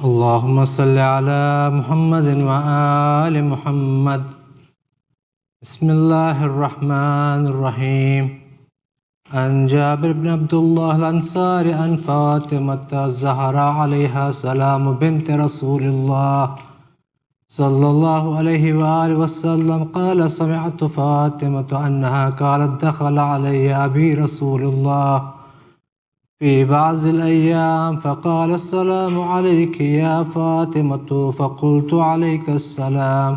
اللهم صل على محمد وآل محمد. بسم الله الرحمن الرحيم. عن جابر بن عبد الله الأنصاري عن فاطمة الزهراء عليها السلام بنت رسول الله صلى الله عليه وآله وسلم قال: سمعت فاطمة أنها قالت: دخل علي أبي رسول الله في بعض الأيام فقال: السلام عليك يا فاطمة. فقلت: عليك السلام.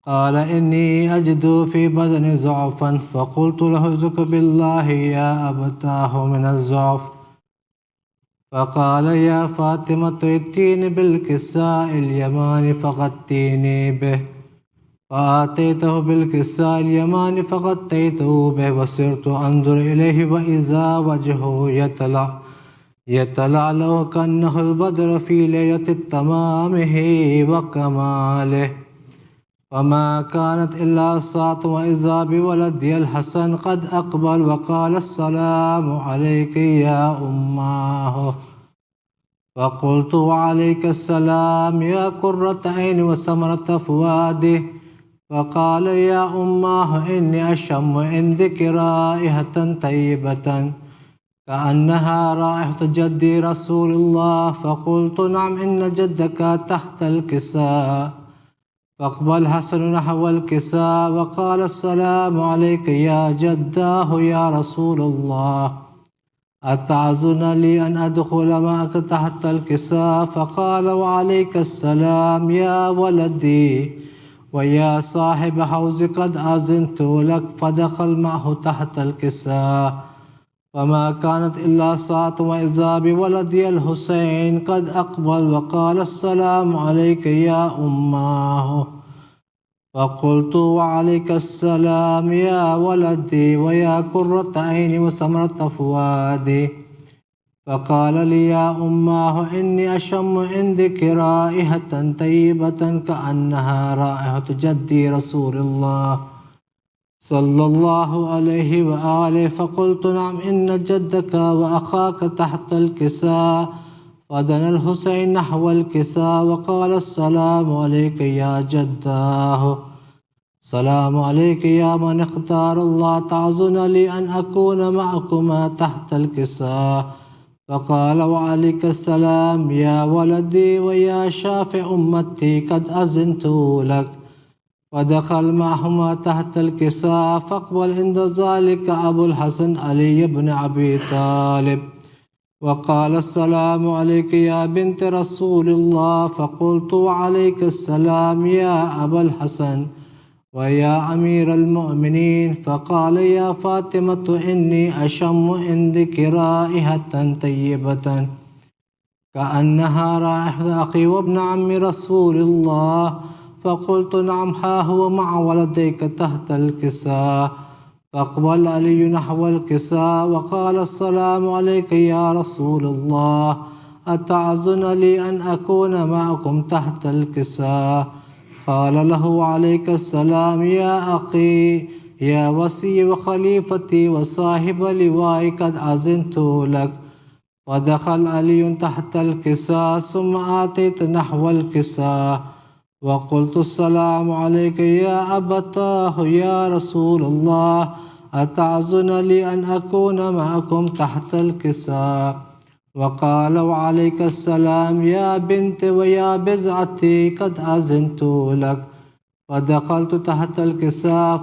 قال: إني أجد في بدني ضعفا. فقلت له: اذك بالله يا أبتاه من الضعف. فقال: يا فاطمة ائتيني بالكساء اليماني فغطيني به. فآتيته بالكساء اليماني فغطيته به وصرت أنظر إليه وإذا وجهه يتلألأ كأنه البدر في ليلة تمامه وكماله. وما كانت إلا ساعة وإذا بولدي الحسن قد أقبل وقال: السلام عليك يا أماه. فقلت: وعليك السلام يا قرة عيني وثمرة فؤادي. فقال: يا أماه إني أشم عندك رائحة طيبة كأنها رائحة جدي رسول الله. فقلت: نعم إن جدك تحت الكساء. فأقبل حسن نحو الكساء وقال: السلام عليك يا جداه يا رسول الله. أتعزن لي أن أدخل معك تحت الكساء؟ فقال: وعليك السلام يا ولدي ويا صاحب حوز قد أذنت لك. فدخل معه تحت الكساء. فما كانت إلا ساعة وإذا بولدي الحسين قد أقبل وقال: السلام عليك يا أماه. فقلت: وعليك السلام يا ولدي ويا قرة عيني وثمرة فؤادي. فقال لي: يا أماه إني أشم عندك رائحة طيبة كأنها رائحة جدي رسول الله صلى الله عليه وآله. فقلت: نعم إن جدك وأخاك تحت الكساء. فدنا الحسين نحو الكساء وقال: السلام عليك يا جداه. السلام عليك يا من اختار الله. تعزن لي أن أكون معكما تحت الكساء. فقال: وعليك السلام يا ولدي ويا شافع أمتي قد أذنت لك. فدخل معهما تحت الكساء. فاقبل عند ذلك أبو الحسن علي بن أبي طالب وقال: السلام عليك يا بنت رسول الله. فقلت: وعليك السلام يا أبا الحسن ويا أمير المؤمنين. فقال: يا فاطمة إني أشم عندك رائحة طيبة كأنها رائحة أخي وابن عم رسول الله. فقلت: نعم ها هو مع ولديك تحت الكساء. فأقبل علي نحو الكساء وقال: السلام عليك يا رسول الله. أتعزن لي أن أكون معكم تحت الكساء؟ قال له: عليك السلام يا أخي يا وصي وخليفتي وصاحب لواء قد أذنت لك. ودخل علي تحت الكساء ثم آتيت نحو الكساء وقلت: السلام عليك يا أبتاه يا رسول الله. أتعزن لي أن أكون معكم تحت الكساء؟ وقال: وعليك السلام يا بنت ويا بزعتي قد أذنت لك. فدخلت تحت الكساء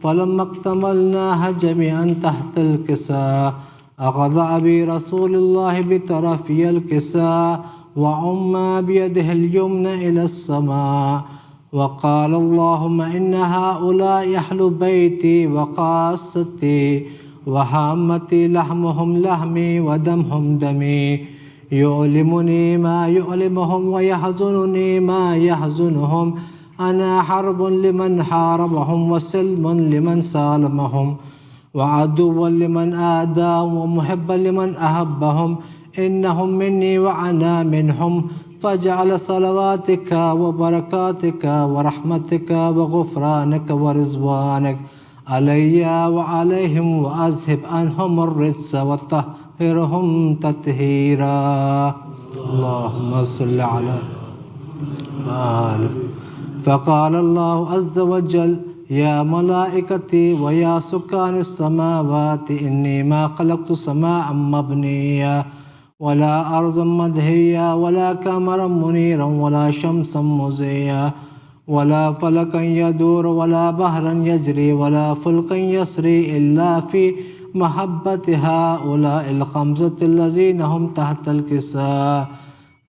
فلما اكتملناها جميعا تحت الكساء أخذ أبي رسول الله بطرفي الكساء وعم بيده اليمنى إلى السماء وقال: اللهم إن هؤلاء أهل بيتي وقاصتي وحامتي لحمهم لحمي ودمهم دمي. يؤلمني ما يؤلمهم ويحزنني ما يحزنهم. أنا حرب لمن حاربهم وسلم لمن سالمهم وعدوا لمن آداهم ومحبا لمن أحبهم. إنهم مني وأنا منهم. فاجعل صلواتك وبركاتك ورحمتك وغفرانك ورضوانك علي وعليهم وأذهب عنهم الرجس وطهرهم تطهيرا. اللهم صل على آل. فقال الله عز وجل يا ملائكتي ويا سكان السماوات إني ما خلقت سماء مبنيا ولا أرضا مدهيا ولا قمرا منيرا ولا شمسا مزيا ولا فلكا يدور ولا بحرا يجري ولا فلكا يسري إلا في محبة هؤلاء الخمسة الذين هم تحت الكساء.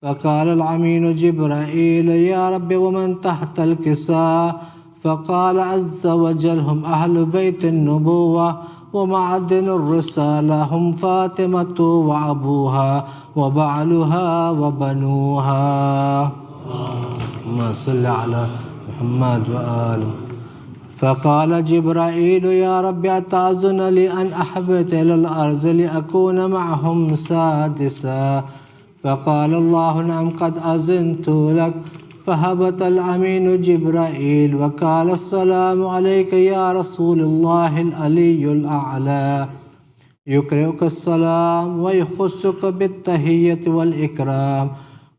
فقال العمين جبرائيل يا رب ومن تحت الكساء؟ فقال عز وجل هم أهل بيت النبوة ومعدن الرسالة هم فاطمة وأبوها وبعلها وبنوها. اللهم صل على محمد وآله. فقال جبرائيل يا رب أتأذن لي أن أحبط إلى الأرض لأكون معهم سادسا؟ فقال الله نعم قد أذنت لك. فهبط الأمين جبرائيل وقال السلام عليك يا رسول الله العلي الأعلى يقرئك السلام ويخصك بالتحية والإكرام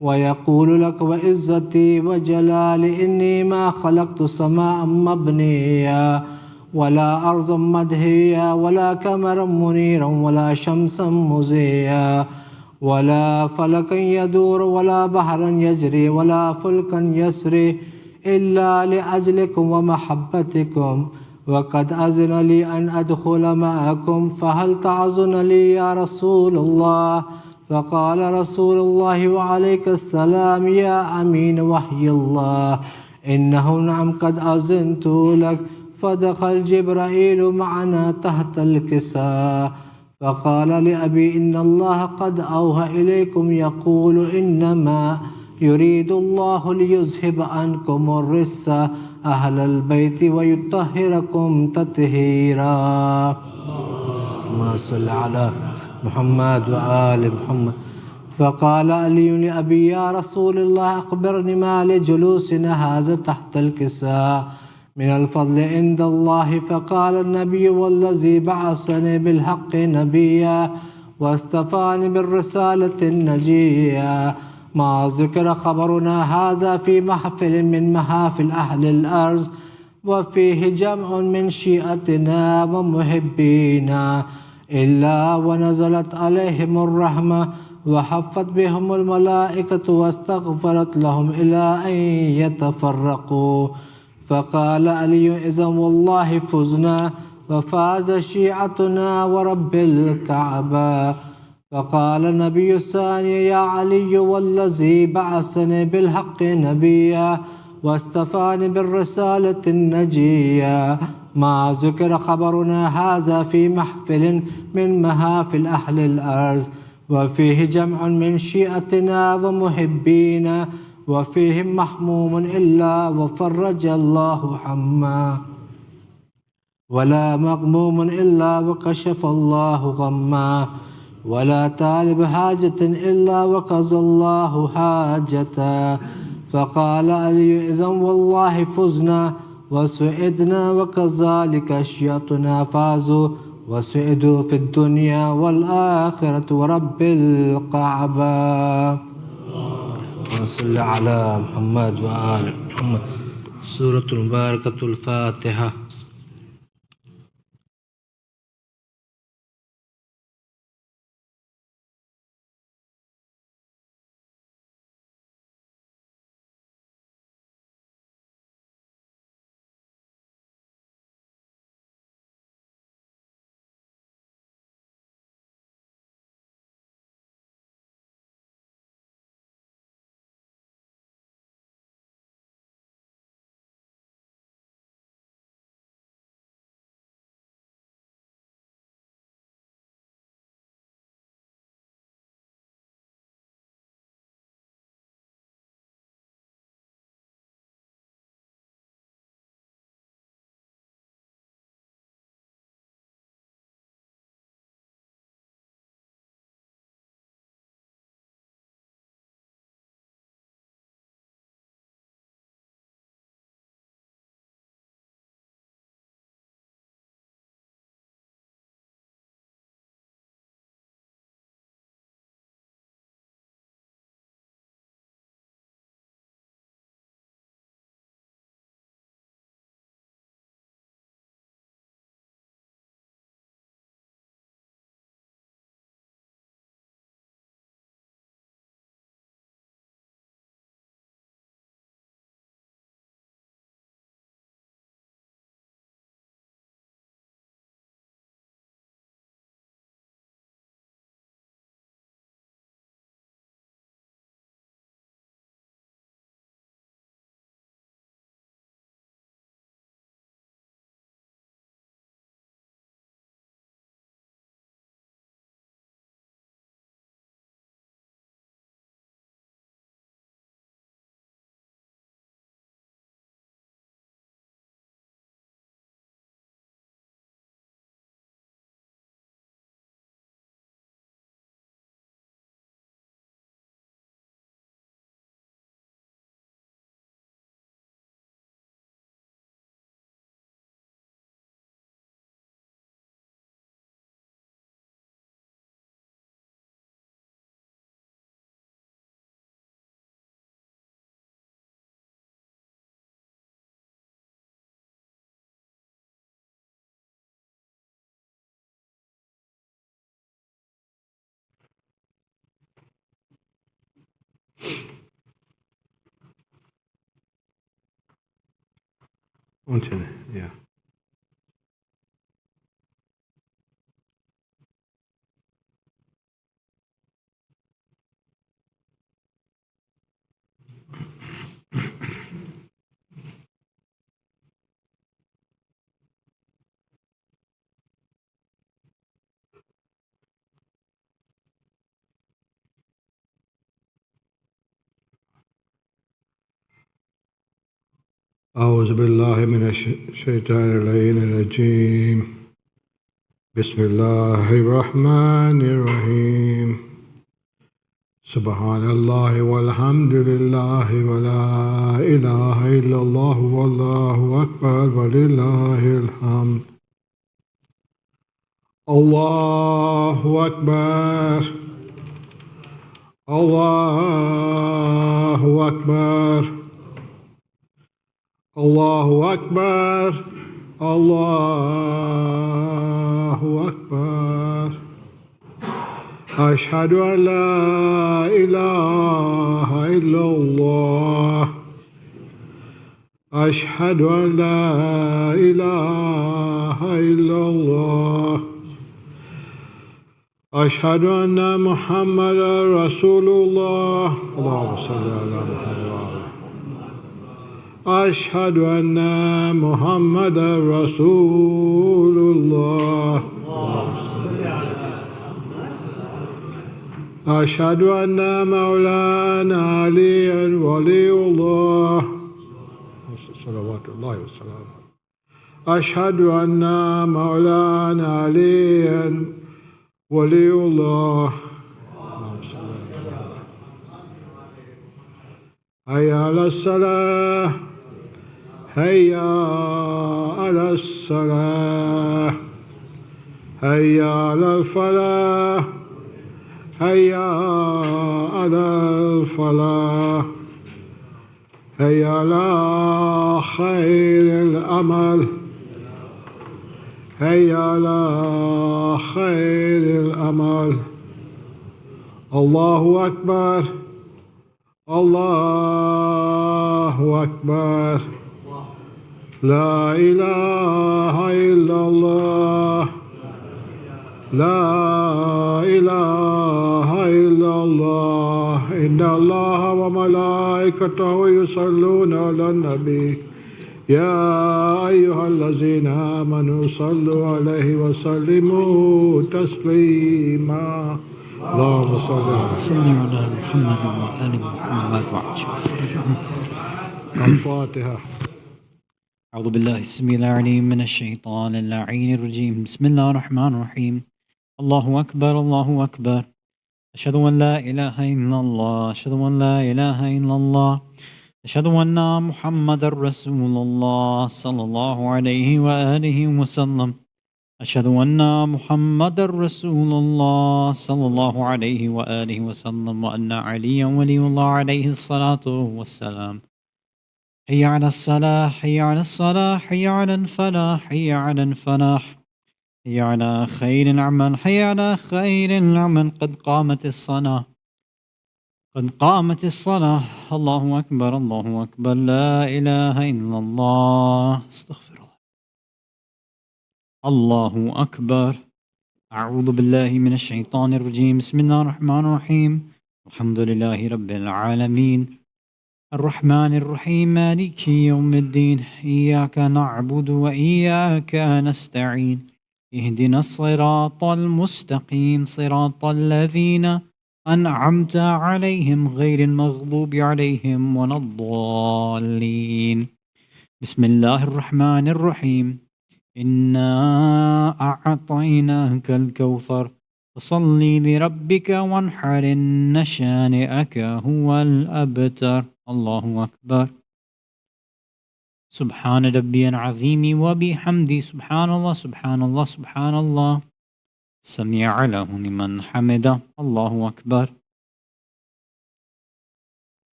ويقول لك وعزتي وجلالي إني ما خلقت سماء مبنيا ولا أرضا مدهيا ولا قمرا منيرا ولا شمسا مزيا ولا فلكا يدور ولا بحرا يجري ولا فلكا يسري إلا لأجلكم ومحبتكم وقد أذن لي أن أدخل معكم فهل تأذن لي يا رسول الله؟ فقال رسول الله وعليك السلام يا أمين وحي الله إنه نعم قد أذنت لك. فدخل جبرائيل معنا تحت الكساء فقال لأبي إن الله قد أوحى إليكم يقول إنما يريد الله ليذهب عنكم الرجس أهل البيت ويطهركم تطهيرا. اللهم صل على محمد وآل محمد. فقال علي لأبي يا رسول الله أخبرني ما لجلوسنا هذا تحت الكساء من الفضل عند الله. فقال النبي والذي بعثني بالحق نبيا واصطفاني بالرسالة النجية ما ذكر خبرنا هذا في محفل من محافل أهل الأرض وفيه جمع من شيعتنا ومحبينا إلا ونزلت عليهم الرحمة وحفت بهم الملائكة واستغفرت لهم إلى أن يتفرقوا. فقال علي إذن والله فزنا وفاز شيعتنا ورب الكعبة. فقال النبي الثاني يا علي والذي بعثني بالحق نبيا واصطفاني بالرسالة النجية ما ذكر خبرنا هذا في محفل من محافل أهل الأرض وفيه جمع من شيعتنا ومحبينا وفيهم محموم إلا وفرج الله حما ولا مغموم إلا وكشف الله غما ولا طالب حاجة إلا وقضى الله حاجته. فقال علي إذن والله فزنا وسعدنا وكذلك شيعتنا فازوا وسعدوا في الدنيا والآخرة ورب الكعبة. وصل على محمد وآل محمد. سورة المباركة الفاتحة. Yeah. أعوذ بالله من الشيطان اللعين الرجيم. بسم الله الرحمن الرحيم. سبحان الله والحمد لله ولا إله إلا الله والله أكبر ولله الحمد. الله أكبر. الله أكبر. الله أكبر. الله أكبر. أشهد أن لا إله إلا الله. أشهد أن لا إله إلا الله. أشهد أن محمدا رسول الله. اللهم صل على محمد. أشهد أن محمدا رسول الله. أشهد أن مولانا عليا ولي الله صلوات الله وسلامه. أشهد أن مولانا عليا ولي الله. هيا على الصلاة. هيا على الصلاة. هيا على الفلاح. هيا على الفلاح. هيا على خير الأمل. هيا على خير الأمل. الله أكبر. الله أكبر. لا إله إلا الله. لا إله إلا الله. إن الله وملائكته يصلون على النبي. يا أيها الذين آمنوا صلوا عليه وسلموا تسليما. اللهم صل على محمد وآل محمد الفاتحة. أعوذ بالله السميع العليم من الشيطان اللعين الرجيم. بسم الله الرحمن الرحيم. الله أكبر. الله أكبر. أشهد أن لا إله إلا الله. أشهد أن لا إله إلا الله. أشهد أن محمد رسول الله صلى الله عليه وآله وسلم. أشهد أن محمد رسول الله صلى الله عليه وآله وسلم وأن عليا ولي الله عليه الصلاة والسلام. حي على الصلاة. حي على الصلاة. حي على الفلاح. حي على الفلاح. حي على خير العمل. حي على خير العمل. قد قامت الصلاة. قد قامت الصلاة. الله أكبر. الله أكبر. لا إله إلا الله. استغفر الله. الله أكبر. أعوذ بالله من الشيطان الرجيم. بسم الله الرحمن الرحيم. الحمد لله رب العالمين الرحمن الرحيم مالك يوم الدين. إياك نعبد وإياك نستعين. اهدنا الصراط المستقيم صراط الذين أنعمت عليهم غير المغضوب عليهم ولا الضالين. بسم الله الرحمن الرحيم. إنا أعطيناك الكوثر فصل لربك وانحر إن شانئك هو الأبتر. الله أكبر. سبحان ربي العظيم وبحمدي. سبحان الله. سبحان الله. سبحان الله. سمع له لمن حمده. الله أكبر.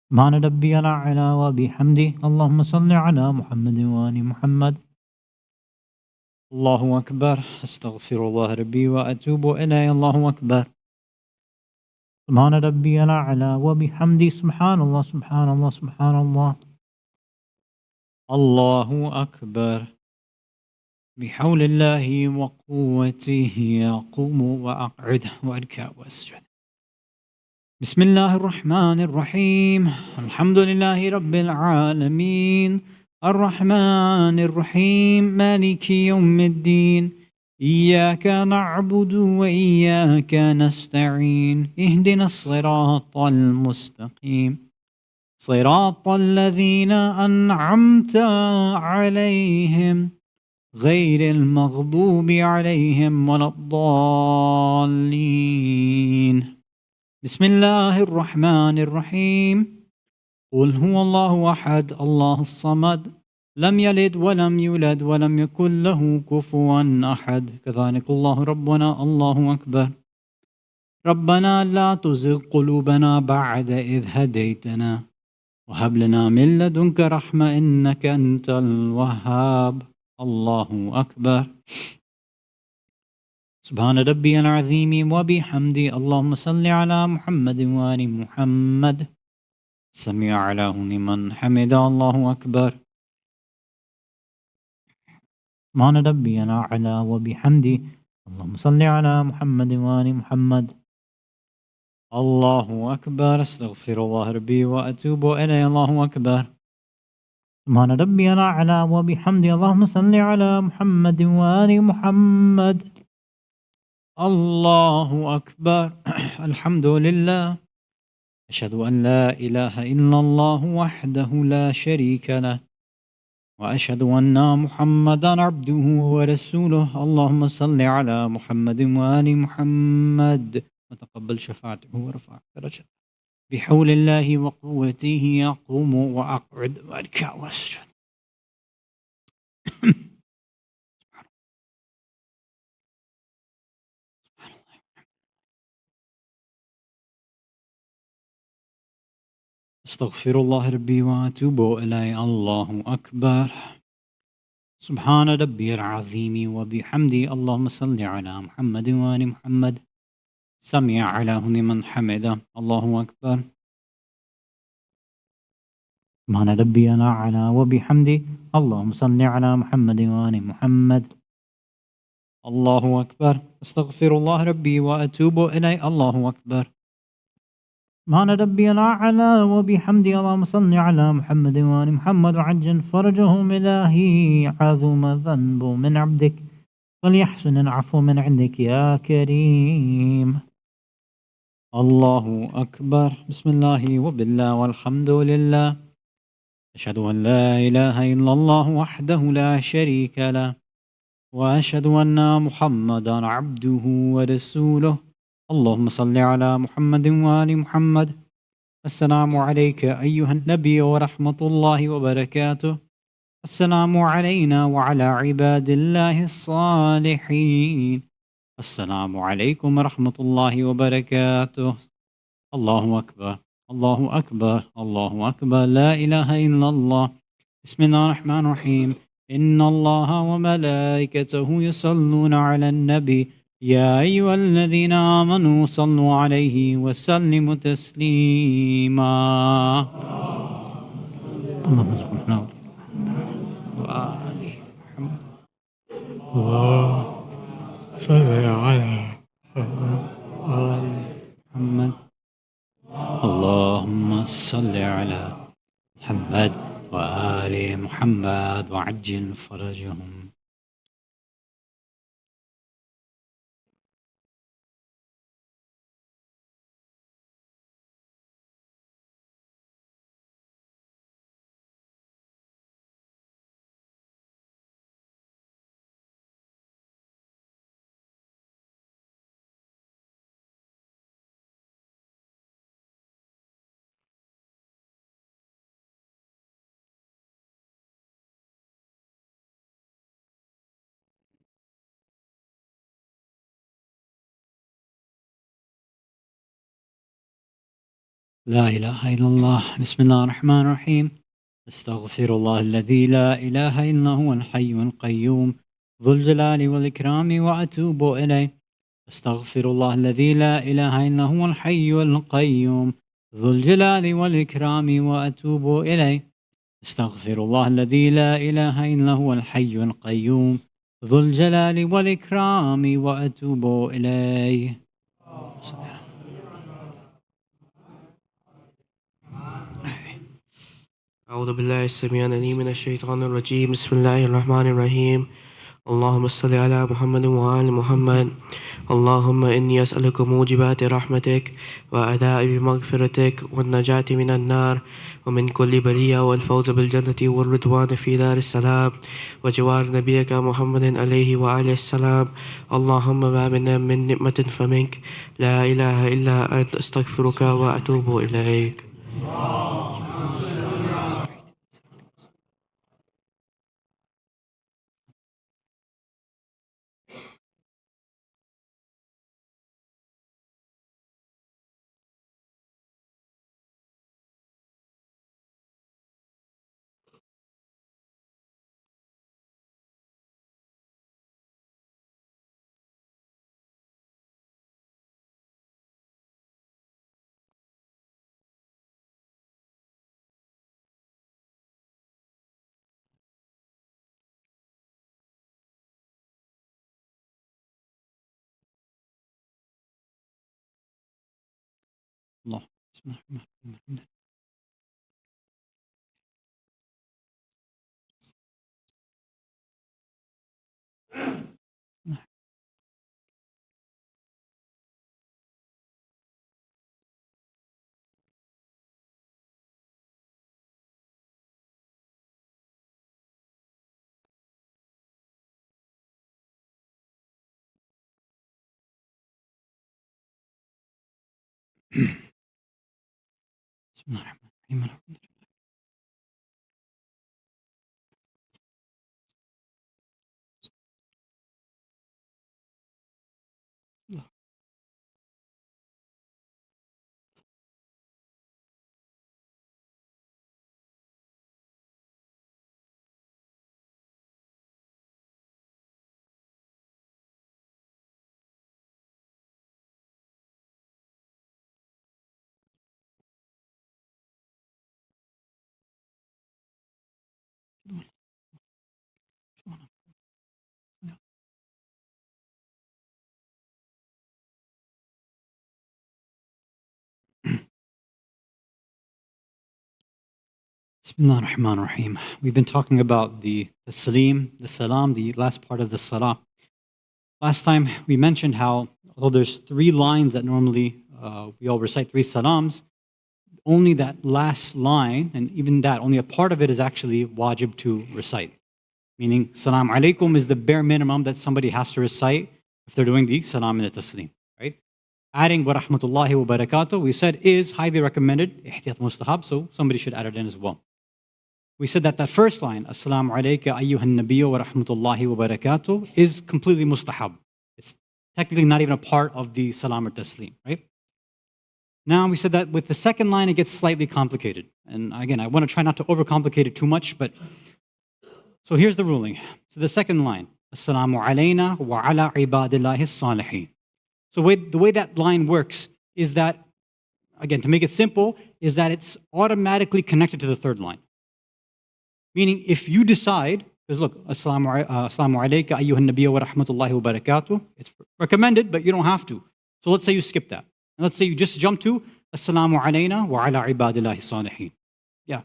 سبحان ربي الأعلى وبحمده. اللهم صل على محمد وآل محمد. الله أكبر. أستغفر الله ربي وأتوب إليه. الله أكبر. سبحان ربي الأعلى وبحمده. سبحان الله. سبحان الله. سبحان الله. الله أكبر. بحول الله وقوته أقوم وأقعد وأركع وأسجد. بسم الله الرحمن الرحيم. الحمد لله رب العالمين الرحمن الرحيم مالك يوم الدين إياك نعبد وإياك نستعين اهدنا الصراط المستقيم صراط الذين أنعمت عليهم غير المغضوب عليهم ولا الضالين. بسم الله الرحمن الرحيم. قل هو الله أحد الله الصمد لم يلد ولم يولد ولم يكن له كفوا أحد. كذلك الله ربنا الله أكبر. ربنا لا تزغ قلوبنا بعد إذ هديتنا وهب لنا من لدنك رحمة إنك أنت الوهاب. الله أكبر. سبحان ربي العظيم وبحمدي. اللهم صل على محمد وآل محمد. سمع له لمن حمد. الله أكبر. سبحان ربي الأعلى وبحمدي. اللهم صل على محمد وآل محمد. الله أكبر. استغفر الله ربي وأتوب إليه. الله أكبر. سبحان ربي الأعلى وبحمدي. اللهم صل على محمد وآل محمد. الله أكبر. الحمد لله. أشهد أن لا إله إلا الله وحده لا شريك له وأشهد أن محمدا عبده ورسوله. اللهم صل على محمد وآل محمد وتقبل شفاعته ورفع درجته. بحول الله وقوته أقوم وأقعد وأركع وأسجد. استغفر الله ربي وأتوب إليه. الله أكبر. سبحان ربي العظيم وبحمدي. اللهم صل على محمد وآل محمد. سمع له لمن حمده. الله أكبر. سبحان ربي الأعلى وبحمدي. اللهم صل على محمد وآل محمد. الله أكبر. استغفر الله ربي وأتوب إليه. الله أكبر. سبحان ربي الأعلى وبحمدي. اللهم صل على محمد وآل محمد وعجل فرجهم. إلهي عظم ذنب من عبدك وليحسن العفو من عندك يا كريم. الله أكبر. بسم الله وبالله والحمد لله. أشهد أن لا إله إلا الله وحده لا شريك له وأشهد أن محمدا عبده ورسوله. اللهم صل على محمد وآل محمد. السلام عليك أيها النبي ورحمة الله وبركاته. السلام علينا وعلى عباد الله الصالحين. السلام عليكم ورحمة الله وبركاته. الله أكبر. الله أكبر. الله أكبر. لا إله إلا الله. بسم الله الرحمن الرحيم. إن الله وملائكته يصلون على النبي يا أيها الذين آمنوا صلوا عليه وسلموا تسليما. اللهم صل وآله محمد وصل على آل محمد. اللهم صل على محمد وآل محمد وعجل فرجهم. لا إله إلا الله. بسم الله الرحمن الرحيم. استغفر الله الذي لا إله إلا هو الحي القيوم ذو الجلال والإكرام وأتوب إليه. استغفر الله الذي لا إله إلا هو الحي القيوم ذو الجلال والإكرام وأتوب إليه. أستغفر الله الذي لا إله إلا هو الحي القيوم ذو الجلال والإكرام وأتوب إليه. أعوذ بالله السميع العليم من الشيطان الرجيم. بسم الله الرحمن الرحيم. اللهم صل على محمد وآل محمد. اللهم إني أسألك موجبات رحمتك وأداء مغفرتك والنجاة من النار ومن كل بلية والفوز بالجنة والرضوان في دار السلام وجوار نبيك محمد عليه وآله السلام. اللهم ما منا من نعمة فمنك لا إله إلا أنت أستغفرك وأتوب إليك. الله. بسم الله الرحمن الرحيم. بسم الله الرحمن الرحيم. Bismillah ar-Rahman ar-Rahim. We've been talking about the salim, the salam, the last part of the salah. Last time we mentioned how, although there's 3 lines that normally we all recite 3 salams, only that last line, and even that, only a part of it is actually wajib to recite. Meaning, salam alaikum is the bare minimum that somebody has to recite if they're doing the salam and the taslim, right? Adding wa rahmatullahi wa barakatuh, we said, is highly recommended, ihtiyat mustahab, so somebody should add it in as well. We said that first line, Assalamu alayka ayyuhan nabiyyu wa rahmatullahi wa barakatuh, is completely mustahab. It's technically not even a part of the salam or taslim, right? Now we said that with the second line, it gets slightly complicated. And again, I want to try not to overcomplicate it too much, but so here's the ruling. So the second line, Assalamu alayna wa ala ibadillahi salihin. So the way that line works is that, again, to make it simple, is that it's automatically connected to the third line. Meaning, if you decide, because look, Assalamu alayka ayyuhan nabiyyu wa rahmatullahi wa barakatuh, it's recommended, but you don't have to. So let's say you skip that. And let's say you just jump to Assalamu alayna wa ala ibadillahi salihin. Yeah.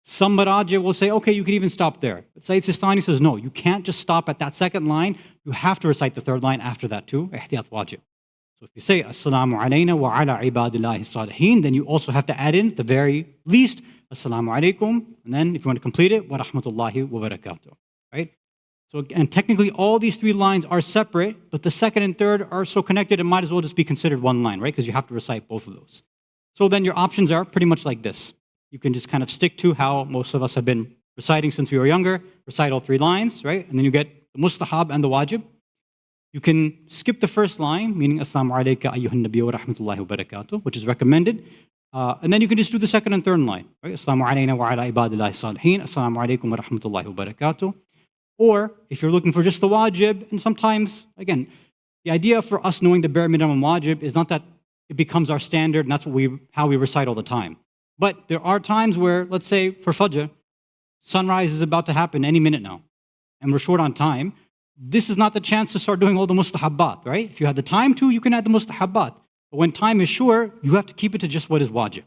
Some Maraji will say, okay, you can even stop there. But Sayyid Sistani says, no, you can't just stop at that second line. You have to recite the third line after that too. Ihtiyat wajib. So if you say Assalamu alayna wa ala ibadillahi salihin, then you also have to add in at the very least Assalamu alaikum, and then if you want to complete it, wa rahmatullahi wa barakatuh, right? So, and technically all these 3 lines are separate, but the second and third are so connected it might as well just be considered one line, right? Because you have to recite both of those. So then your options are pretty much like this. You can just kind of stick to how most of us have been reciting since we were younger, recite all 3 lines, right? And then you get the mustahab and the wajib. You can skip the first line, meaning Assalamu alayka ayyuhan nabiyyu wa rahmatullahi wa barakatuh, which is recommended. And then you can just do the second and third line, right? Assalamu alayna wa ala ibadillahi salihin, Assalamu alaykum wa rahmatullahi wa barakatuh. Or if you're looking for just the wajib, and sometimes, again, the idea for us knowing the bare minimum wajib is not that it becomes our standard and that's how we recite all the time. But there are times where, let's say for Fajr, sunrise is about to happen any minute now, and we're short on time. This is not the chance to start doing all the mustahabbat, right? If you had the time to, you can add the mustahabbat. But when time is short, you have to keep it to just what is wajib.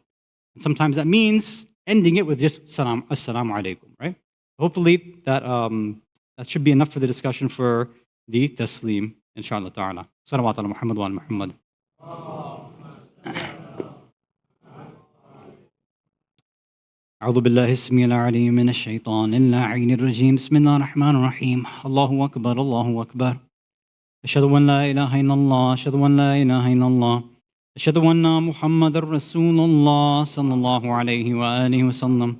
And sometimes that means ending it with just salam, assalamu alaikum, right? Hopefully that should be enough for the discussion for the taslim, inshallah ta'ala. Salawat ala Muhammad wa ala Muhammad. أعوذ بالله السميع العليم من الشيطان اللعين الرجيم بسم الله الرحمن الرحيم الله أكبر الله أكبر أشهد أن لا إله إلا الله أشهد أن لا إله إلا الله أشهد أن محمد رسول الله صلى الله عليه وآله وسلم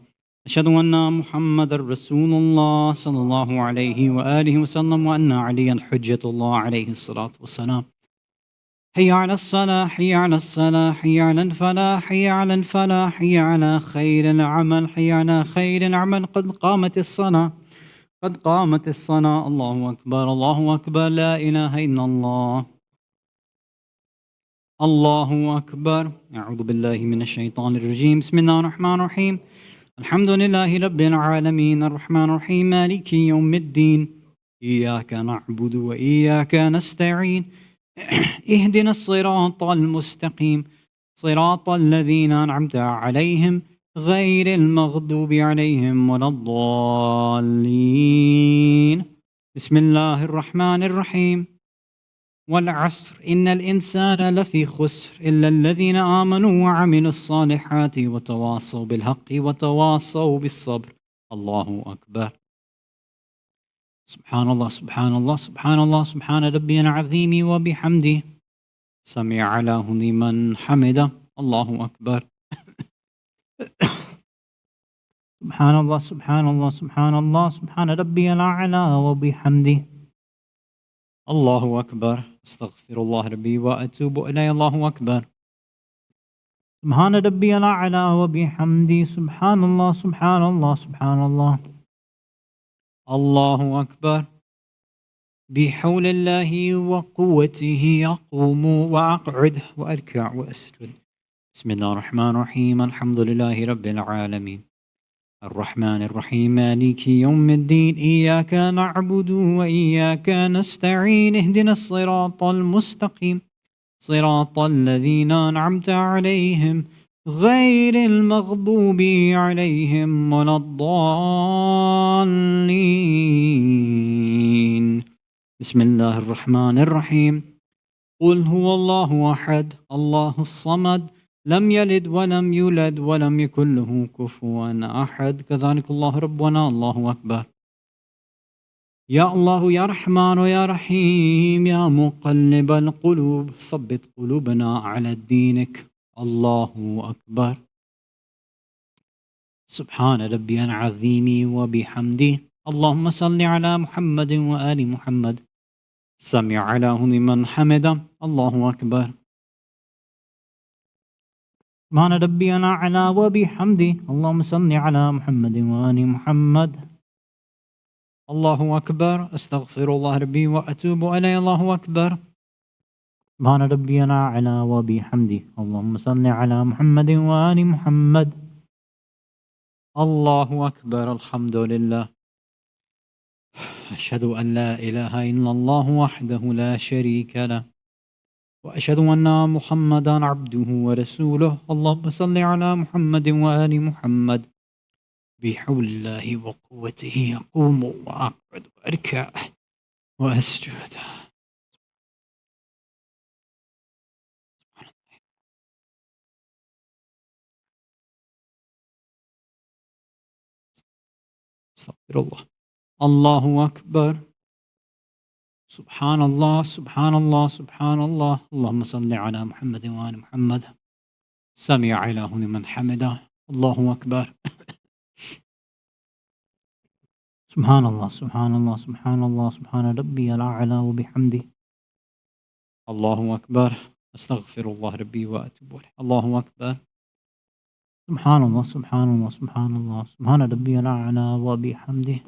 أشهد أن محمد رسول الله صلى الله عليه وآله وسلم وأن عليا حجة الله عليه الصلاة والسلام حي على الصلاة حي على الصلاة حي على الفلاح حي على الفلاح حي على خير العمل حي على خير العمل قد قامت الصلاة قد قامت الصلاة الله أكبر لا إله إلا الله الله أكبر أعوذ بالله من الشيطان الرجيم بسم الله الرحمن الرحيم الحمد لله رب العالمين الرحمن الرحيم مالك يوم الدين إياك نعبد وإياك نستعين اهدنا الصراط المستقيم صراط الذين أنعمت عليهم غير المغضوب عليهم ولا الضالين بسم الله الرحمن الرحيم والعصر إن الإنسان لفي خسر إلا الذين آمنوا وعملوا الصالحات وتواصوا بالحق وتواصوا بالصبر الله أكبر سبحان الله سبحان الله سبحان الله سبحان ربي العظيم وبحمده سمع له لمن حمده الله أكبر سبحان الله سبحان الله سبحان الله سبحان ربي الأعلى وبحمده الله أكبر استغفر الله ربي وأتوب إليه الله أكبر سبحان ربي الأعلى وبحمده سبحان الله سبحان الله سبحان الله الله أكبر بحول الله وقوته أقوم وأقعد وأركع وأسجد بسم الله الرحمن الرحيم الحمد لله رب العالمين الرحمن الرحيم مالك يوم الدين إياك نعبد وإياك نستعين اهدنا الصراط المستقيم صراط الذين أنعمت عليهم غير المغضوب عليهم ولا الضالين بسم الله الرحمن الرحيم قل هو الله أحد الله الصمد لم يلد ولم يولد ولم يكن له كفوا أحد كذلك الله ربنا الله أكبر يا الله يا رحمن يا رحيم يا مقلب القلوب ثبت قلوبنا على دينك الله أكبر سبحان ربي العظيم وبحمده اللهم صل على محمد وآل محمد سمع له لمن حمده الله أكبر سبحان ربي الأعلى وبحمده اللهم صل على محمد وآل محمد الله أكبر أستغفر الله ربي وأتوب إليه الله أكبر سبحان ربي الأعلى وبحمده اللهم صل على محمد وآل محمد الله أكبر الحمد لله أشهد أن لا إله إلا الله وحده لا شريك له وأشهد أن محمدا عبده ورسوله اللهم صل على محمد وآل محمد بحول الله وقوته أقوم وأقعد وأركع وأسجد استغفر الله الله أكبر سبحان الله سبحان الله سبحان الله اللهم صل على محمد وآل محمد سمع له لمن حمده الله أكبر سبحان الله سبحان الله سبحان الله سبحان ربي الأعلى وبحمده الله أكبر أستغفر الله ربي وأتوب إليه الله أكبر سبحان الله سبحان الله سبحان الله سبحان ربي الأعلى وبحمده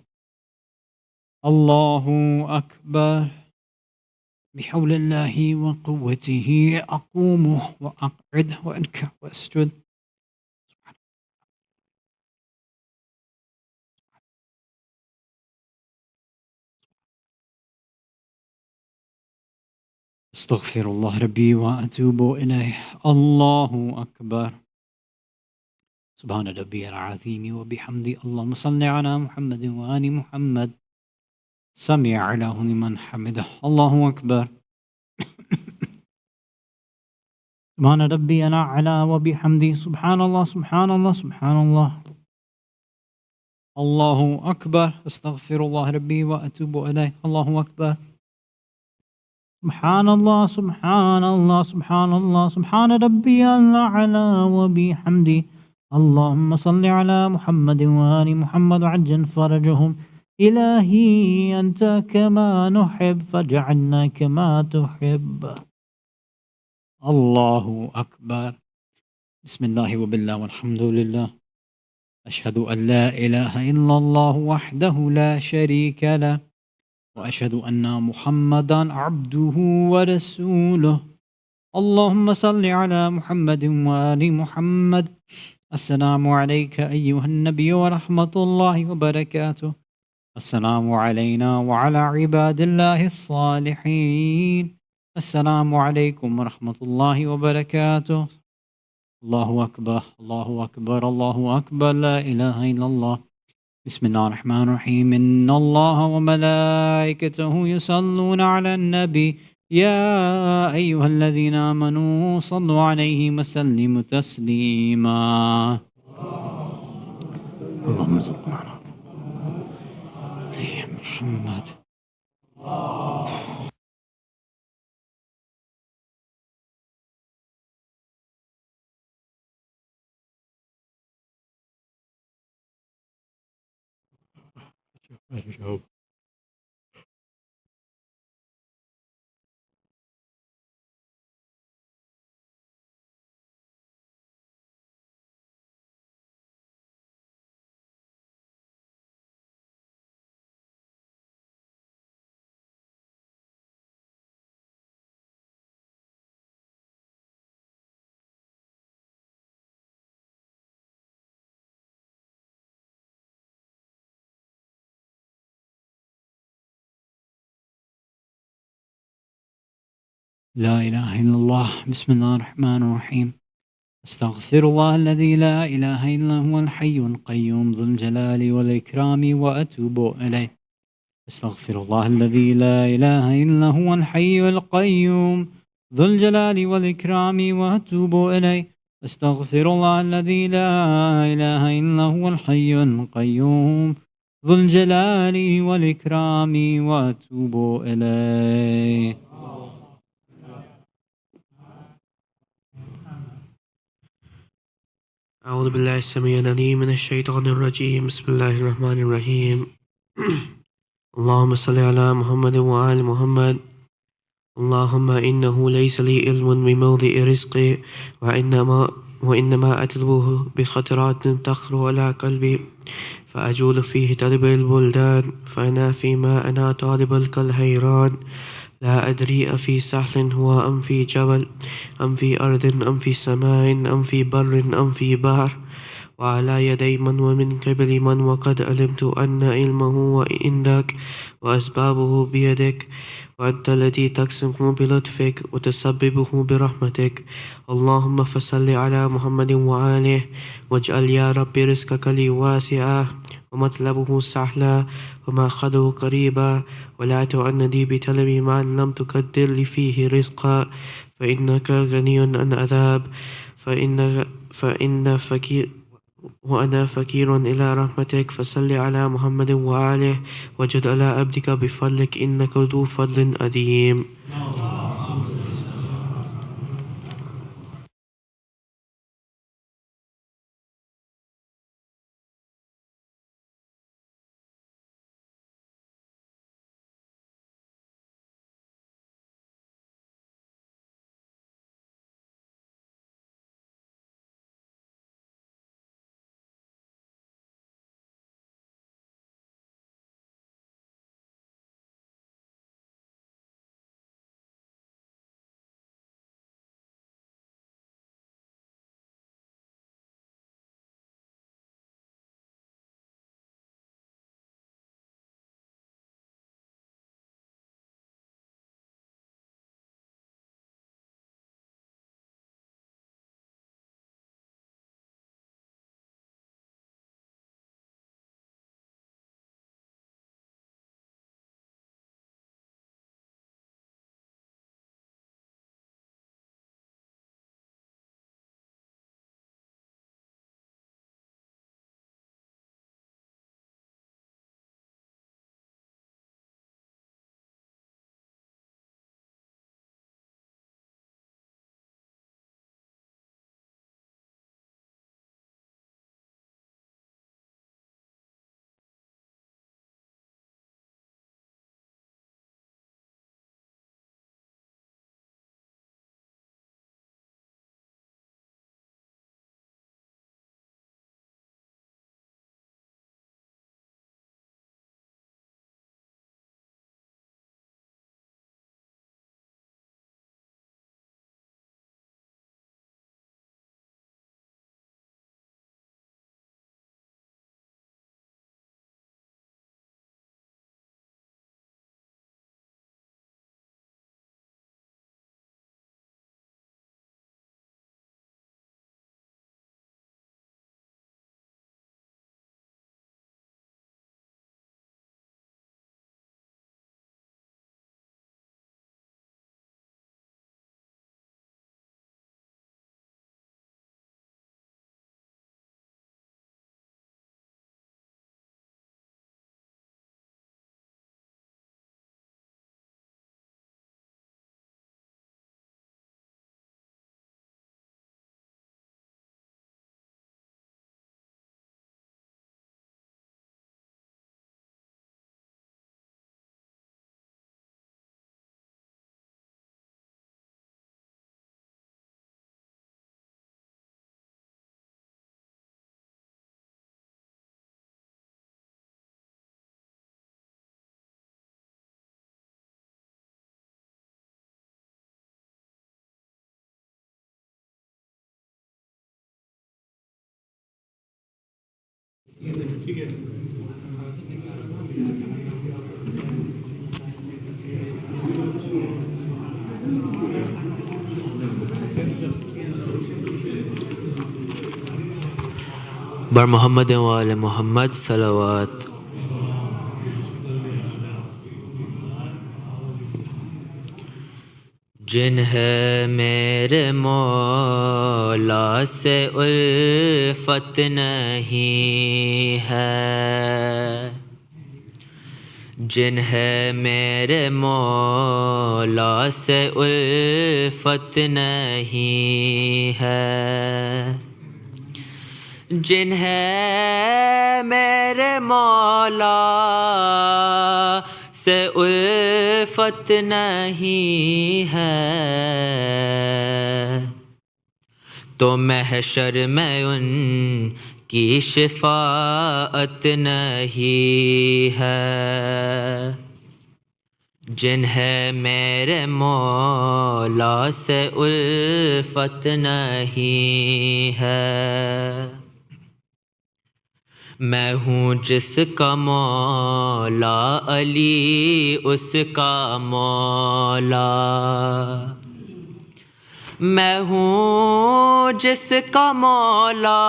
الله أكبر بحول الله وقوته أقوم وأقعد وأركع وأسجد أستغفر الله ربي وأتوب إليه. الله أكبر. سبحان ربي العظيم وبحمده. اللهم صل على محمد وآل محمد. سمع الله لمن حمده. الله أكبر. سبحان ربي الأعلى وبحمده. سبحان الله سبحان الله سبحان الله. الله أكبر. أستغفر الله ربي وأتوب إليه. الله أكبر. سبحان الله سبحان الله سبحان الله سبحان ربي الأعلى وبحمده. اللهم صل على محمد وآل محمد وعجل فرجهم. إلهي أنت كما نحب فاجعلنا كما تحب. الله أكبر. بسم الله وبالله والحمد لله. أشهد أن لا إله إلا الله وحده لا شريك له وأشهد أن محمدا عبده ورسوله. اللهم صل على محمد وآل محمد. السلام عليك أيها النبي ورحمة الله وبركاته. السلام علينا وعلى عباد الله الصالحين. السلام عليكم ورحمة الله وبركاته. الله أكبر الله أكبر الله أكبر. لا إله إلا الله. بسم الله الرحمن الرحيم. إن الله وملائكته يصلون على النبي يا أيها الذين آمنوا صلوا عليه وسلموا تسليما. اللهم صل على محمد. لا إله إلا الله. بسم الله الرحمن الرحيم. أستغفر الله الذي لا إله إلا هو الحي القيوم ذو الجلال والإكرام وأتوب إليه. أستغفر الله الذي لا إله إلا هو الحي القيوم ذو الجلال والإكرام وأتوب إليه. أستغفر الله الذي لا إله إلا هو الحي القيوم ذو الجلال والإكرام وأتوب إليه. أعوذ بالله السميع العليم من الشيطان الرجيم. بسم الله الرحمن الرحيم. اللهم صل على محمد وآل محمد. اللهم إنه ليس لي علم بموضع رزقي وإنما أطلبه بخطرات تخطر على قلبي فأجول فيه طلب البلدان فأنا فيما أنا طالب كالحيران لا أدري أفي سهل هو أم في جبل أم في أرض أم في سماء أم في بر أم في بحر وعلى يدي من ومن قبل من وقد علمت أن علمه عندك وأسبابه بيدك وأنت الذي تقسمه بلطفك وتسببه برحمتك. اللهم فصل على محمد وآله واجعل يا رب رزقك لي واسعا ومطلبه سهلا ومأخذه قريبا ولا تعنني بطلبي ما لم تقدر لي فيه رزقا فإنك غني عن عذاب فإن فقير وأنا فقير إلى رحمتك. فصل على محمد وآله وجد على عبدك بفضلك إنك ذو فضل عظيم. بر محمد و آل محمد صلوات. جنہیں میرے مولا سے الفت نہیں ہے، جنہیں میرے مولا سے الفت نہیں ہے، جنہیں میرے مولا سے الفت نہیں ہے، تو محشر میں ان کی شفاعت نہیں ہے، جنہیں میرے مولا سے الفت نہیں ہے۔ میں ہوں جس کا مولا علی اس کا مولا، میں ہوں جس کا مولا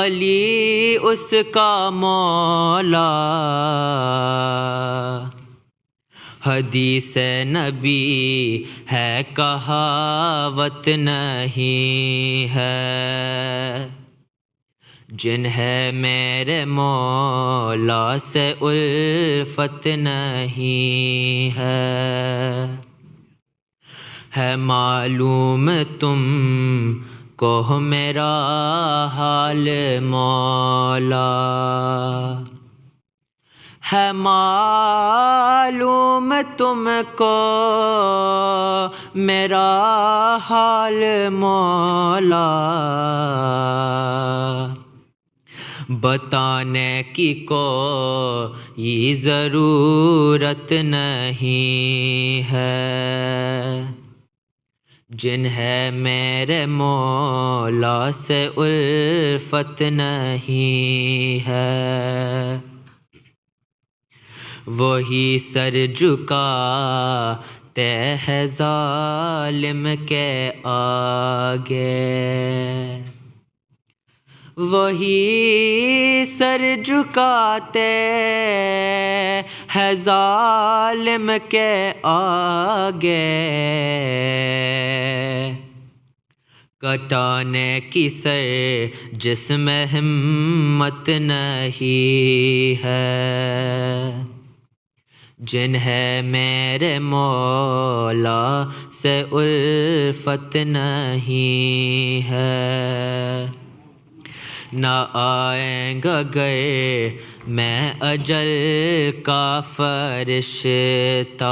علی اس کا مولا، حدیث نبی ہے کہاوت نہیں ہے، جنہیں میرے مولا سے الفت نہیں ہے معلوم تم کو میرا حال مولا، ہے معلوم تم کو میرا حال مولا، بتانے کی کوئی ضرورت نہیں ہے، جنہیں میرے مولا سے الفت نہیں ہے، وہی سر جھکاتے ہیں ظالم کے آگے، وہی سر جھکاتے ہیں ظالم کے آگے، کٹانے کی سر جس میں ہمت نہیں ہے، جنہیں میرے مولا سے الفت نہیں ہے، نہ آئیں گا گئے میں اجل کا فرشتہ،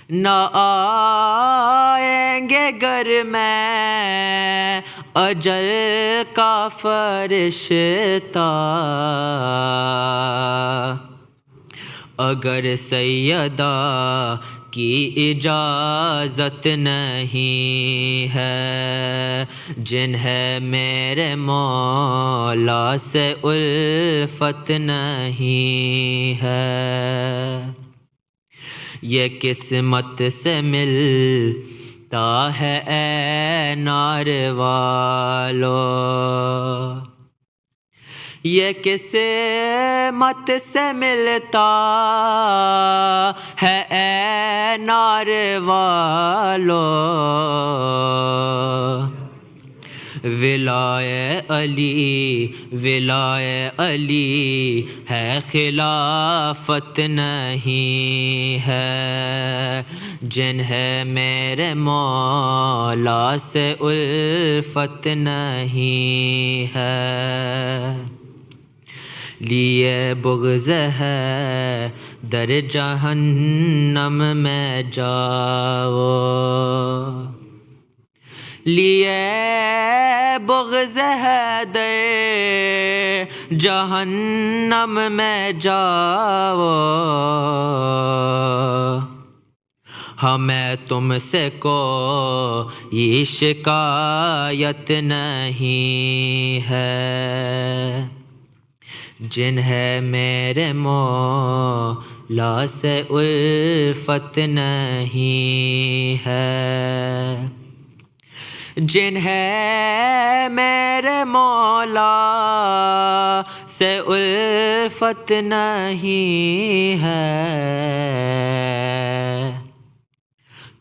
نہ آئیں گے گر میں اجل کا فرشتہ، اگر سیدہ کی اجازت نہیں ہے، جنہیں میرے مولا سے الفت نہیں ہے، یہ قسمت سے ملتا ہے اے نار والو، یہ قسمت سے ملتا ہے اے نار والو، ولائے علی ولائے علی ہے خلافت نہیں ہے، جنہیں میرے مولا سے الفت نہیں ہے، لیے بغض ہے در جہنم میں جاؤ، لیے بغض ہے در جہنم میں جاؤ، हमें तुमसे कोई शिकायत नहीं है जिन्हें मेरे मौला से उल्फत नहीं है जिन्हें मेरे मौला से उल्फत नहीं है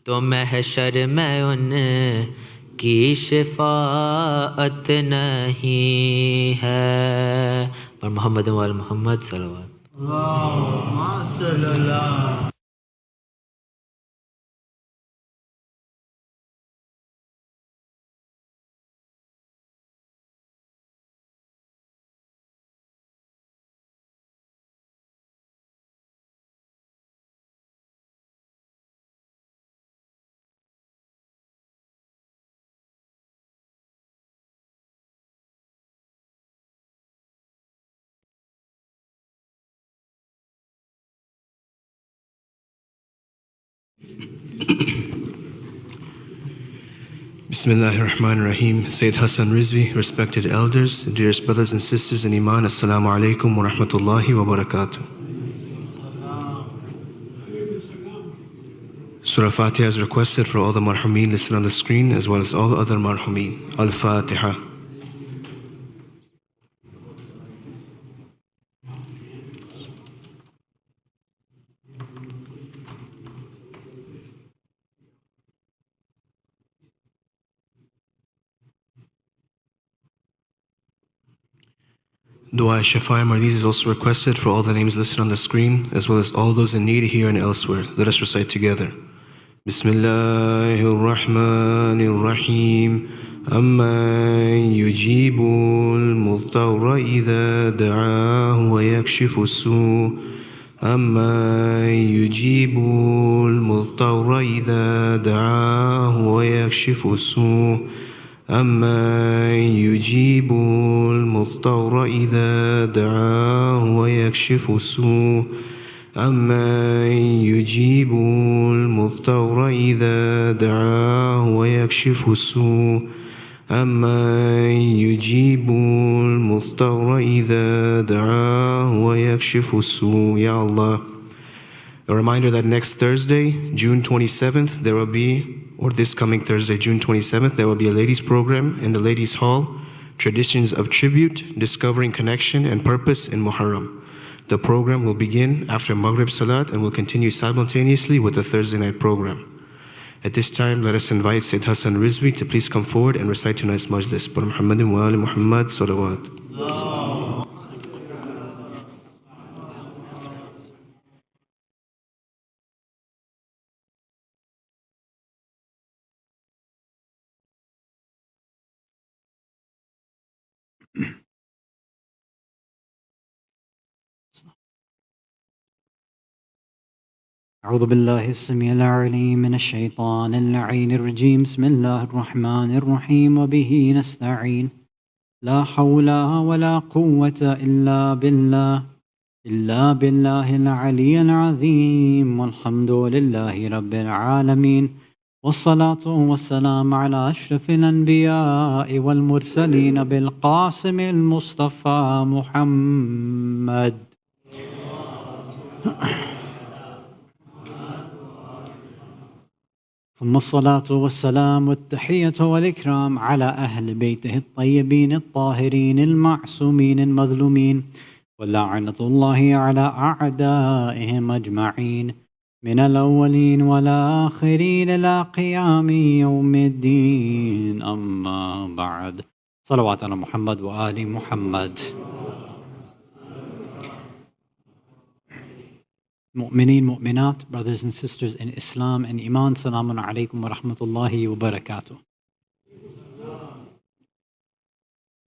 तो महशर में उनकी शिफाअत नहीं है पर मोहम्मद वाल मोहम्मद सल्लल्लाहु अलैहि वसल्लम। Bismillahirrahmanirrahim. Sayyid Hasan Rizvi, respected elders, dearest brothers and sisters in Iman, Assalamu alaikum wa rahmatullahi wa barakatuh. Surah Fatiha is requested for all the marhameen listed on the screen as well as all the other marhameen. Al-Fatiha. Dua Shafa'im Mardiz is also requested for all the names listed on the screen, as well as all those in need here and elsewhere. Let us recite together. Bismillahir Rahmanir Rahim. Amman yujibul mudtarra idha da'ahu wa yakshifu as-su'. Amman yujibul mudtarra idha da'ahu wa yakshifu as-su'. أَمَّن يُجِيبُ الْمُضْطَرَّ إِذَا دَعَاهُ وَيَكْشِفُ السُّوءَ أَمَّن يُجِيبُ الْمُضْطَرَّ إِذَا دَعَاهُ وَيَكْشِفُ السُّوءَ أَمَّن يُجِيبُ الْمُضْطَرَّ إِذَا دَعَاهُ وَيَكْشِفُ السُّوءَ. Ya Allah. A reminder that next Thursday, June 27th, there will be, or this coming Thursday, June 27th, there will be a ladies program in the Ladies Hall, Traditions of Tribute, Discovering Connection and Purpose in Muharram. The program will begin after Maghrib Salaat and will continue simultaneously with the Thursday night program. At this time, let us invite Sayyid Hasan Rizvi to please come forward and recite tonight's Majlis. Par Muhammadin wa ali Muhammad, salawat. أعوذ بالله السميع العليم من الشيطان اللعين الرجيم بسم الله الرحمن الرحيم وبه نستعين لا حول ولا قوة إلا بالله العلي العظيم والحمد لله رب العالمين والصلاة والسلام على أشرف الأنبياء والمرسلين بالقاسم المصطفى محمد ثم الصلاة والسلام والتحية والإكرام على أهل بيته الطيبين الطاهرين المعصومين المظلومين ولعنة الله على أعدائهم أجمعين من الأولين والآخرين إلى قيام يوم الدين أما بعد صلوات على محمد وآل محمد. Mu'mineen, mu'minat, brothers and sisters in Islam and Iman, Salamun alaikum wa rahmatullahi wa barakatuh.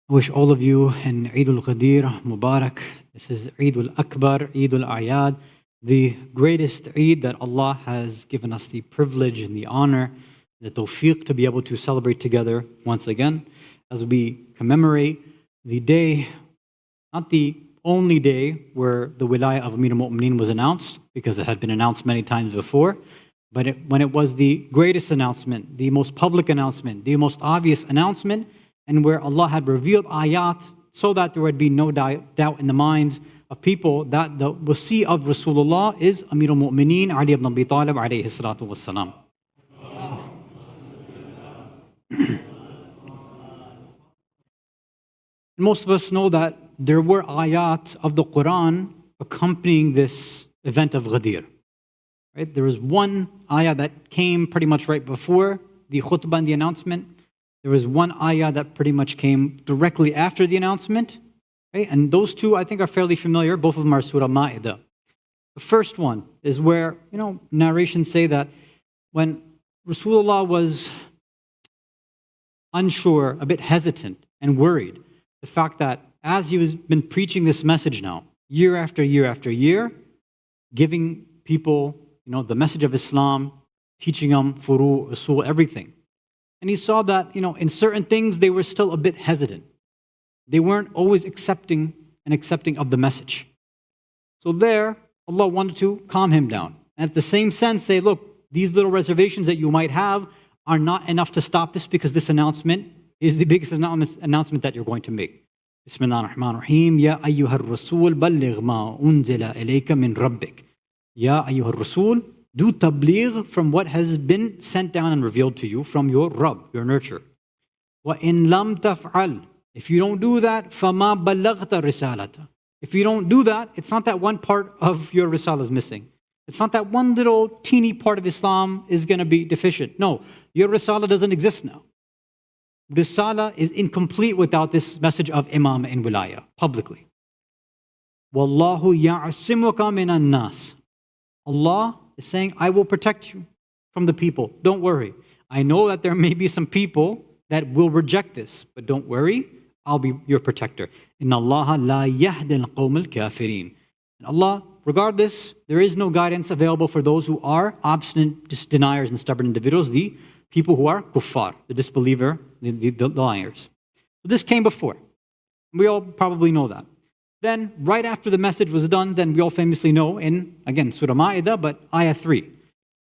I wish all of you an Eid-ul-Ghadeer Mubarak. This is Eid-ul-Akbar, Eid-ul-Ayad, the greatest Eid that Allah has given us the privilege and the honor, the tawfiq to be able to celebrate together once again as we commemorate the day, not the only day where the wilayah of Amir al-Mu'mineen was announced, because it had been announced many times before, But when it was the greatest announcement, the most public announcement, the most obvious announcement, and where Allah had revealed ayat so that there would be no doubt in the minds of people that the wasi of Rasulullah is Amir al-Mu'mineen Ali ibn Abi Talib alayhi salatu wassalam. Most of us know that there were ayat of the Quran accompanying this event of Ghadir. Right? There was one ayah that came pretty much right before the khutbah and the announcement. There was one ayah that pretty much came directly after the announcement. Right? And those two, I think, are fairly familiar. Both of them are Surah Ma'idah. The first one is where, narrations say that when Rasulullah was unsure, a bit hesitant and worried, the fact that as he has been preaching this message now, year after year after year, giving people, the message of Islam, teaching them furu, usul, everything. And he saw that, in certain things they were still a bit hesitant. They weren't always accepting of the message. So there, Allah wanted to calm him down. And at the same sense say, look, these little reservations that you might have are not enough to stop this, because this announcement is the biggest announcement that you're going to make. Bismillah ar-Rahman ar-Rahim. Ya ayyuhar rasul balligh ma unzila ilayka min rabbik. Ya ayyuhar rasul, do tabligh from what has been sent down and revealed to you from your Rabb, your nurture. Wa in lam taf'al, if you don't do that, fama ballaghta risalata. If you don't do that, it's not that one part of your risala is missing. It's not that one little teeny part of Islam is going to be deficient. No, your risala doesn't exist now. Risala is incomplete without this message of imam and wilaya, publicly. Wallahu ya'asimuka minan nas. Allah is saying, I will protect you from the people. Don't worry. I know that there may be some people that will reject this, but don't worry, I'll be your protector. Inna Allah la yahdi al-qawm al-kafirin. And Allah, regardless, there is no guidance available for those who are obstinate deniers and stubborn individuals, the people who are kuffar, the disbeliever, the liars. So this came before. We all probably know that. Then, right after the message was done, then we all famously know in, again, Surah Ma'idah, but Ayah 3.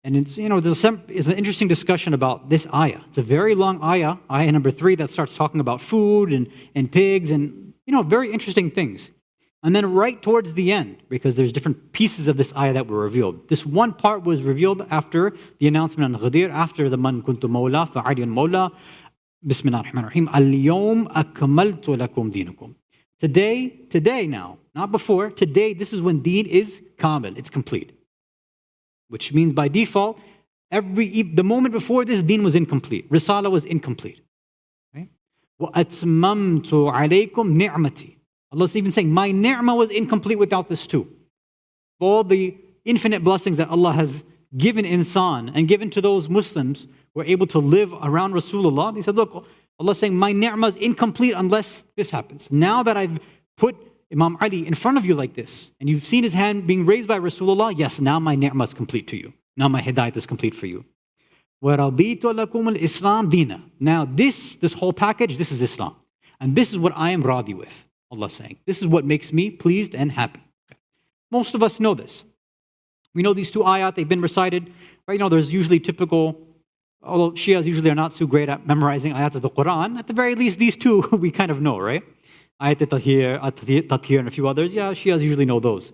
And it's, there's an interesting discussion about this ayah. It's a very long ayah, ayah number 3, that starts talking about food and pigs and, very interesting things. And then right towards the end, because there's different pieces of this ayah that were revealed. This one part was revealed after the announcement on Ghadir, after the man kuntu mawla fa'aliyun mawla. Bismillah ar-Rahman ar-Rahim. Al-yawm akmaltu lakum dinakum. Today now, not before, today, this is when deen is kamil, it's complete. Which means by default, the moment before this, deen was incomplete. Risala was incomplete. Right? وَأَتْمَمْتُ عَلَيْكُمْ نِعْمَتِي. Allah's even saying, my ni'mah was incomplete without this too. All the infinite blessings that Allah has given insan and given to those Muslims who are able to live around Rasulullah, they said, look, Allah's saying, my ni'mah is incomplete unless this happens. Now that I've put Imam Ali in front of you like this, and you've seen his hand being raised by Rasulullah, yes, now my ni'mah is complete to you. Now my hidayat is complete for you. وَرَضِيتُ لَكُمُ الْإِسْلَامِ دِينًا. Now this whole package, this is Islam. And this is what I am radi with, Allah saying. This is what makes me pleased and happy. Most of us know this. We know these two ayat, they've been recited. Right? There's usually typical, although Shias usually are not so great at memorizing ayat of the Quran, at the very least these two we kind of know, right? Ayat al-Tathir, and a few others. Yeah, Shias usually know those.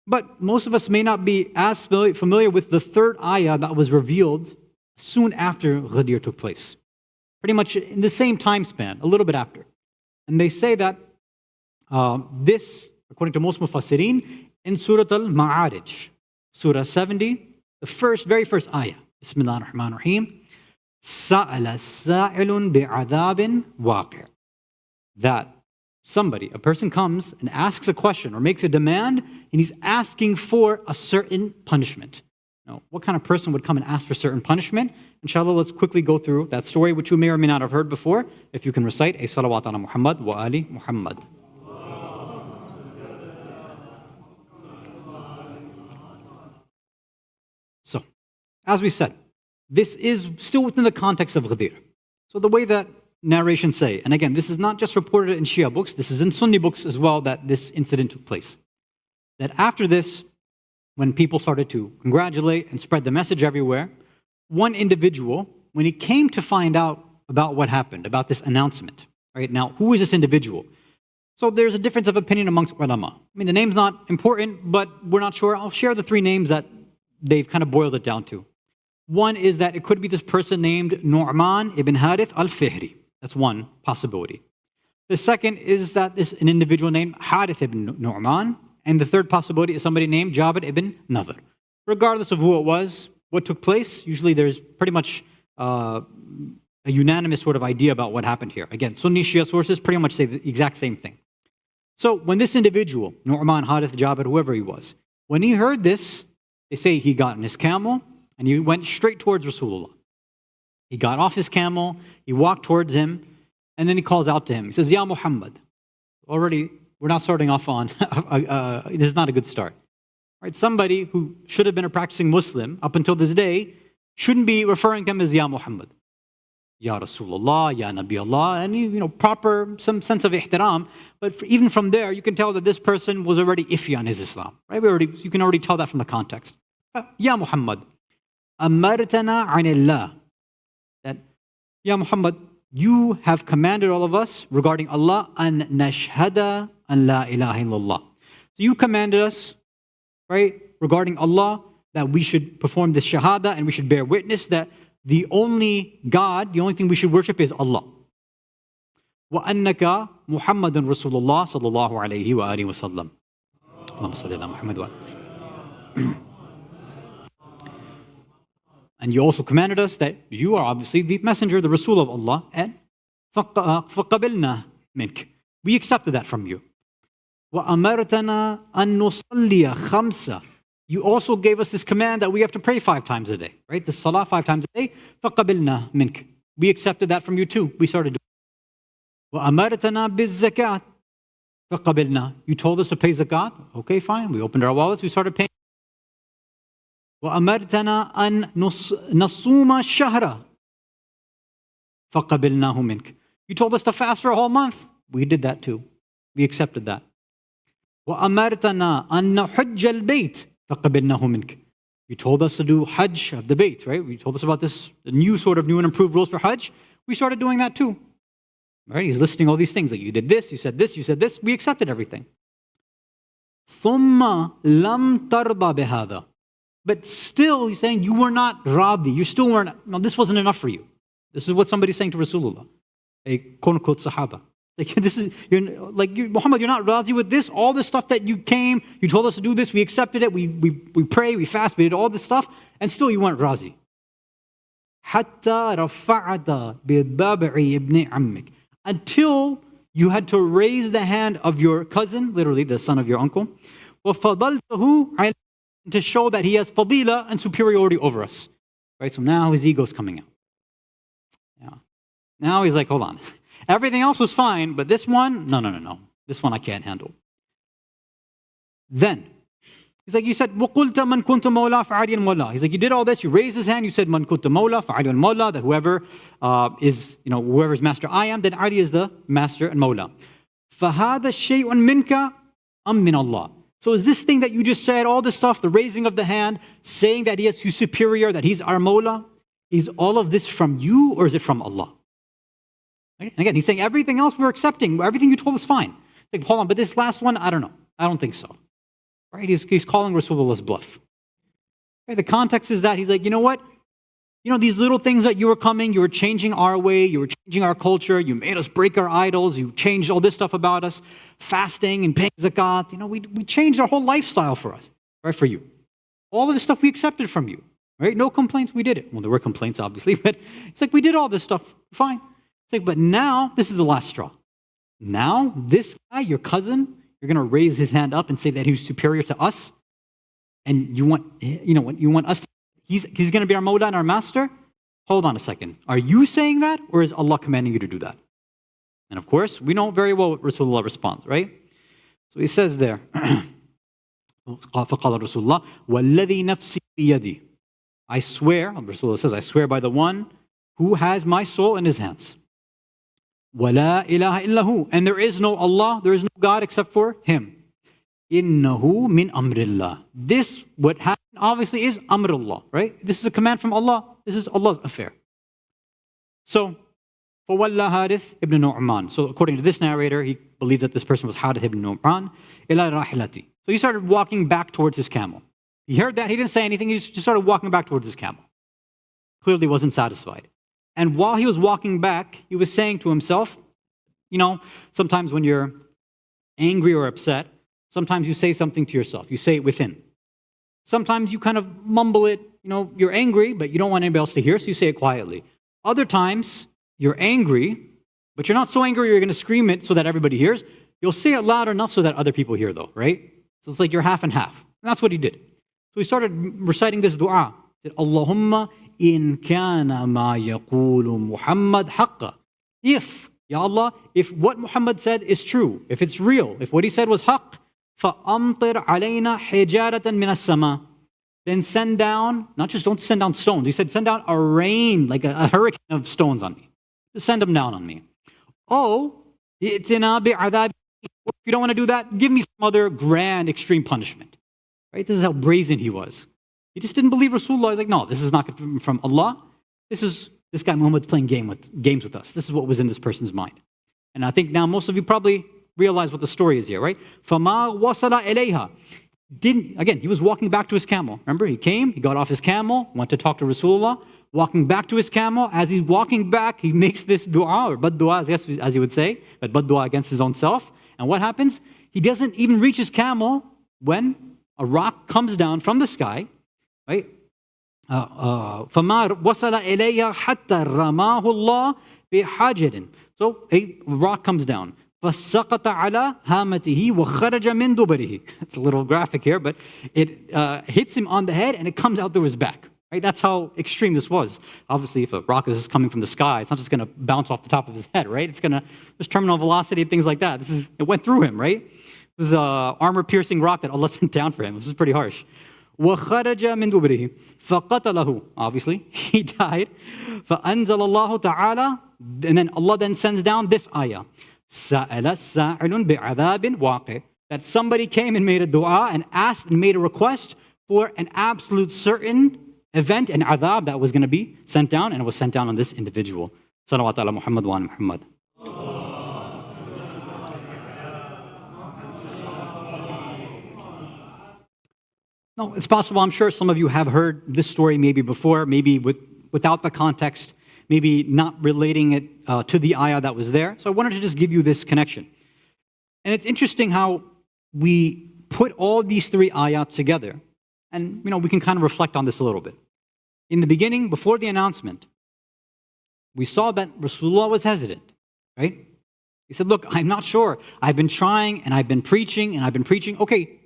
But most of us may not be as familiar with the third ayah that was revealed soon after Ghadir took place. Pretty much in the same time span, a little bit after. And they say that this, according to most Mufassirin, in Surah Al-Ma'arij, Surah 70, the very first ayah, Bismillah ar-Rahman ar-Rahim, Sa'ala sa'ilun bi'adhabin waqi'. That a person comes and asks a question or makes a demand, and he's asking for a certain punishment. Now, what kind of person would come and ask for certain punishment? Inshallah, let's quickly go through that story, which you may or may not have heard before, if you can recite a salawat ala Muhammad wa ali Muhammad. So, as we said, this is still within the context of Ghadir. So the way that narrations say, and again, this is not just reported in Shia books, this is in Sunni books as well, that this incident took place. That after this, when people started to congratulate and spread the message everywhere, one individual, when he came to find out about what happened, about this announcement, right? Now, who is this individual? So there's a difference of opinion amongst ulama. I mean, the name's not important, but we're not sure. I'll share the three names that they've kind of boiled it down to. One is that it could be this person named Nu'man ibn Harith al-Fihri. That's one possibility. The second is that this an individual named Harith ibn Nu'man, and the third possibility is somebody named Jabir ibn Nadhr. Regardless of who it was, what took place, usually there's pretty much a unanimous sort of idea about what happened here. Again, Sunni Shia sources pretty much say the exact same thing. So when this individual, Nu'man, Harith, Jabir, whoever he was, when he heard this, they say he got on his camel and he went straight towards Rasulullah. He got off his camel, he walked towards him, and then he calls out to him. He says, Ya Muhammad. Already, we're not starting off on, this is not a good start. Right? Somebody who should have been a practicing Muslim up until this day shouldn't be referring to him as Ya Muhammad. Ya Rasulullah, Ya Nabi Allah, and proper, some sense of ihtiram. But even from there, you can tell that this person was already iffy on his Islam. Right? You can already tell that from the context. Ya Muhammad, amartana anillah. That, Ya Muhammad, you have commanded all of us regarding Allah an nashhada an la ilaha illallah. So you commanded us, right, regarding Allah, that we should perform this shahada and we should bear witness that the only God, the only thing we should worship is Allah. Wa annaka Muhammadan Rasulullah sallallahu alayhi wa alihi wa sallam. Allahumma salli ala Muhammad wa And you also commanded us that you are obviously the messenger, the Rasul of Allah, and فَقَبِلْنَا مِنْكَ. We accepted that from you. وَأَمَرْتَنَا أَن نُصَلِّيَ خَمْسَ. You also gave us this command that we have to pray 5 times a day, right? The salah 5 times a day. فَقَبِلْنَا مِنْكَ. We accepted that from you too. We started doing it. وَأَمَرْتَنَا بِالزَّكَاةِ فَقَبِلْنَا. You told us to pay zakat. Okay, fine. We opened our wallets. We started paying. وَأَمَرْتَنَا أَن نَصُومَ الشَّهْرَ فَقَبِلْنَاهُ مِنْكَ. You told us to fast for a whole month. We did that too. We accepted that. وَأَمَرْتَنَا أَن نَحُجَّ الْبَيْتِ فَقَبِلْنَاهُ مِنْكَ. You told us to do Hajj of the Bayt, right? You told us about this, the new and improved rules for Hajj. We started doing that too. Right? He's listing all these things. Like you did this, you said this, you said this. We accepted everything. ثُمَّ لَمْ تَرْضَ بِهَذَا. But still, he's saying, you were not radi. You still weren't, no, this wasn't enough for you. This is what somebody's saying to Rasulullah, a quote-unquote Sahaba. Like, Muhammad, you're not radi with this, all this stuff that you came, you told us to do this, we accepted it, we pray, we fast, we did all this stuff, and still you weren't razi. حَتَّى رَفَعَتَ بِالْبَابِعِ ibn عَمِّكِ. Until you had to raise the hand of your cousin, literally the son of your uncle, وَفَضَلْتَهُ عَلَيْهِ, to show that he has fadila and superiority over us. Right? So now his ego's coming out. Yeah. Now he's like, hold on. Everything else was fine, but this one, no. This one I can't handle. Then, he's like, you said, وَقُلْتَ مَنْ كُنْتَ مَوْلَى فَعَلِيًا مَوْلَى. He's like, you did all this, you raised his hand, you said, مَنْ كُنْتَ مَوْلَى فَعَلِيًا مَوْلَى, that whoever is, whoever's master I am, then Ali is the master and Mawla. فَهَذَا شَيْءٌ مِنْكَ أَمْ مِنَ اللَّهِ. So is this thing that you just said, all this stuff, the raising of the hand, saying that he's superior, that he's our Mawla, is all of this from you or is it from Allah? Okay? And again, he's saying everything else we're accepting, everything you told us fine. Like, hold on, but this last one, I don't know. I don't think so. Right? He's calling Rasulullah's bluff. Right? The context is that he's like, you know what? These little things that you were changing our way, you were changing our culture, you made us break our idols, you changed all this stuff about us, fasting and paying zakat. We changed our whole lifestyle for us, right? For you. All of this stuff we accepted from you, right? No complaints, we did it. Well, there were complaints, obviously, but it's like we did all this stuff, fine. It's like, but now, this is the last straw. Now, this guy, your cousin, you're going to raise his hand up and say that he's superior to us, and you want us to, he's going to be our Mawla and our master? Hold on a second. Are you saying that, or is Allah commanding you to do that? And of course, we know very well what Rasulullah responds, right? So he says there, فَقَالَ رَسُولُ اللَّهِ وَالَّذِي نَفْسِي بِيَدِي. I swear, Rasulullah says, I swear by the one who has my soul in his hands. وَلَا إِلَهَ إِلَّا هُ. And there is no Allah, there is no God except for him. innahu min amrillah. This, what happened, obviously is amrullah, right? This is a command from Allah. This is Allah's affair. So, فَوَلَّى Harith ibn Nu'man. So according to this narrator, he believes that this person was Harith ibn Nu'man. إِلَى رَاحِلَتِي. So he started walking back towards his camel. He heard that, he didn't say anything, he just started walking back towards his camel. Clearly wasn't satisfied. And while he was walking back, he was saying to himself, you know, sometimes when you're angry or upset, sometimes you say something to yourself. You say it within. Sometimes you kind of mumble it, you know, you're angry, but you don't want anybody else to hear, so you say it quietly. Other times, you're angry, but you're not so angry you're going to scream it so that everybody hears. You'll say it loud enough so that other people hear, though, right? So it's like you're half and half. And that's what he did. So he started reciting this dua. He said, Allahumma in kana ma yaqulu Muhammad haqqa. If, Ya Allah, if what Muhammad said is true, if it's real, if what he said was haqq, فَأَمْطِرْ عَلَيْنَا حِجَارَةً مِنَ السَّمَاءِ. Then send down, not just don't send down stones, he said send down a rain, like a hurricane of stones on me. Just send them down on me. Oh, إِئْتِنَا بِعَذَابٍ. If you don't want to do that, give me some other grand, extreme punishment. Right? This is how brazen he was. He just didn't believe Rasulullah. He's like, no, this is not from Allah. This guy Muhammad's playing games with us. This is what was in this person's mind. And I think now most of you probably realize what the story is here, right? فَمَا وَصَلَ إِلَيْهَا. Again, he was walking back to his camel. Remember, he came, he got off his camel, went to talk to Rasulullah, walking back to his camel. As he's walking back, he makes this dua, or bad dua, as he would say, but bad dua against his own self. And what happens? He doesn't even reach his camel when a rock comes down from the sky, right? فَمَا وَصَلَ إِلَيْهَا حَتَّى رَمَاهُ اللَّهُ بِحَجَرٍ. So a rock comes down. فَسَقَطَ عَلَى هَامَتِهِ وَخَرَجَ مِنْ دُبَرِهِ. It's a little graphic here, but it hits him on the head and it comes out through his back. Right? That's how extreme this was. Obviously, if a rock is coming from the sky, it's not just going to bounce off the top of his head, right? It's going to, there's terminal velocity and things like that. It went through him, right? It was an armor-piercing rock that Allah sent down for him. This is pretty harsh. وَخَرَجَ مِنْ دُبَرِهِ فَقَتَلَهُ. Obviously, he died. فَأَنزَلَ اللَّهُ تَعَالَى. And then Allah then sends down this ayah. سَأَلَ سَائِلٌ بِعَذَابٍ وَاقِعٍ. That somebody came and made a dua and asked and made a request for an absolute certain event and adhab that was going to be sent down, and it was sent down on this individual. Salawat ala Muhammad wa ala Muhammad. No, it's possible, I'm sure some of you have heard this story maybe before, maybe without the context, maybe not relating it to the ayah that was there. So I wanted to just give you this connection. And it's interesting how we put all these three ayat together, and we can kind of reflect on this a little bit. In the beginning, before the announcement, we saw that Rasulullah was hesitant, right? He said, look, I'm not sure. I've been trying and I've been preaching and I've been preaching. Okay,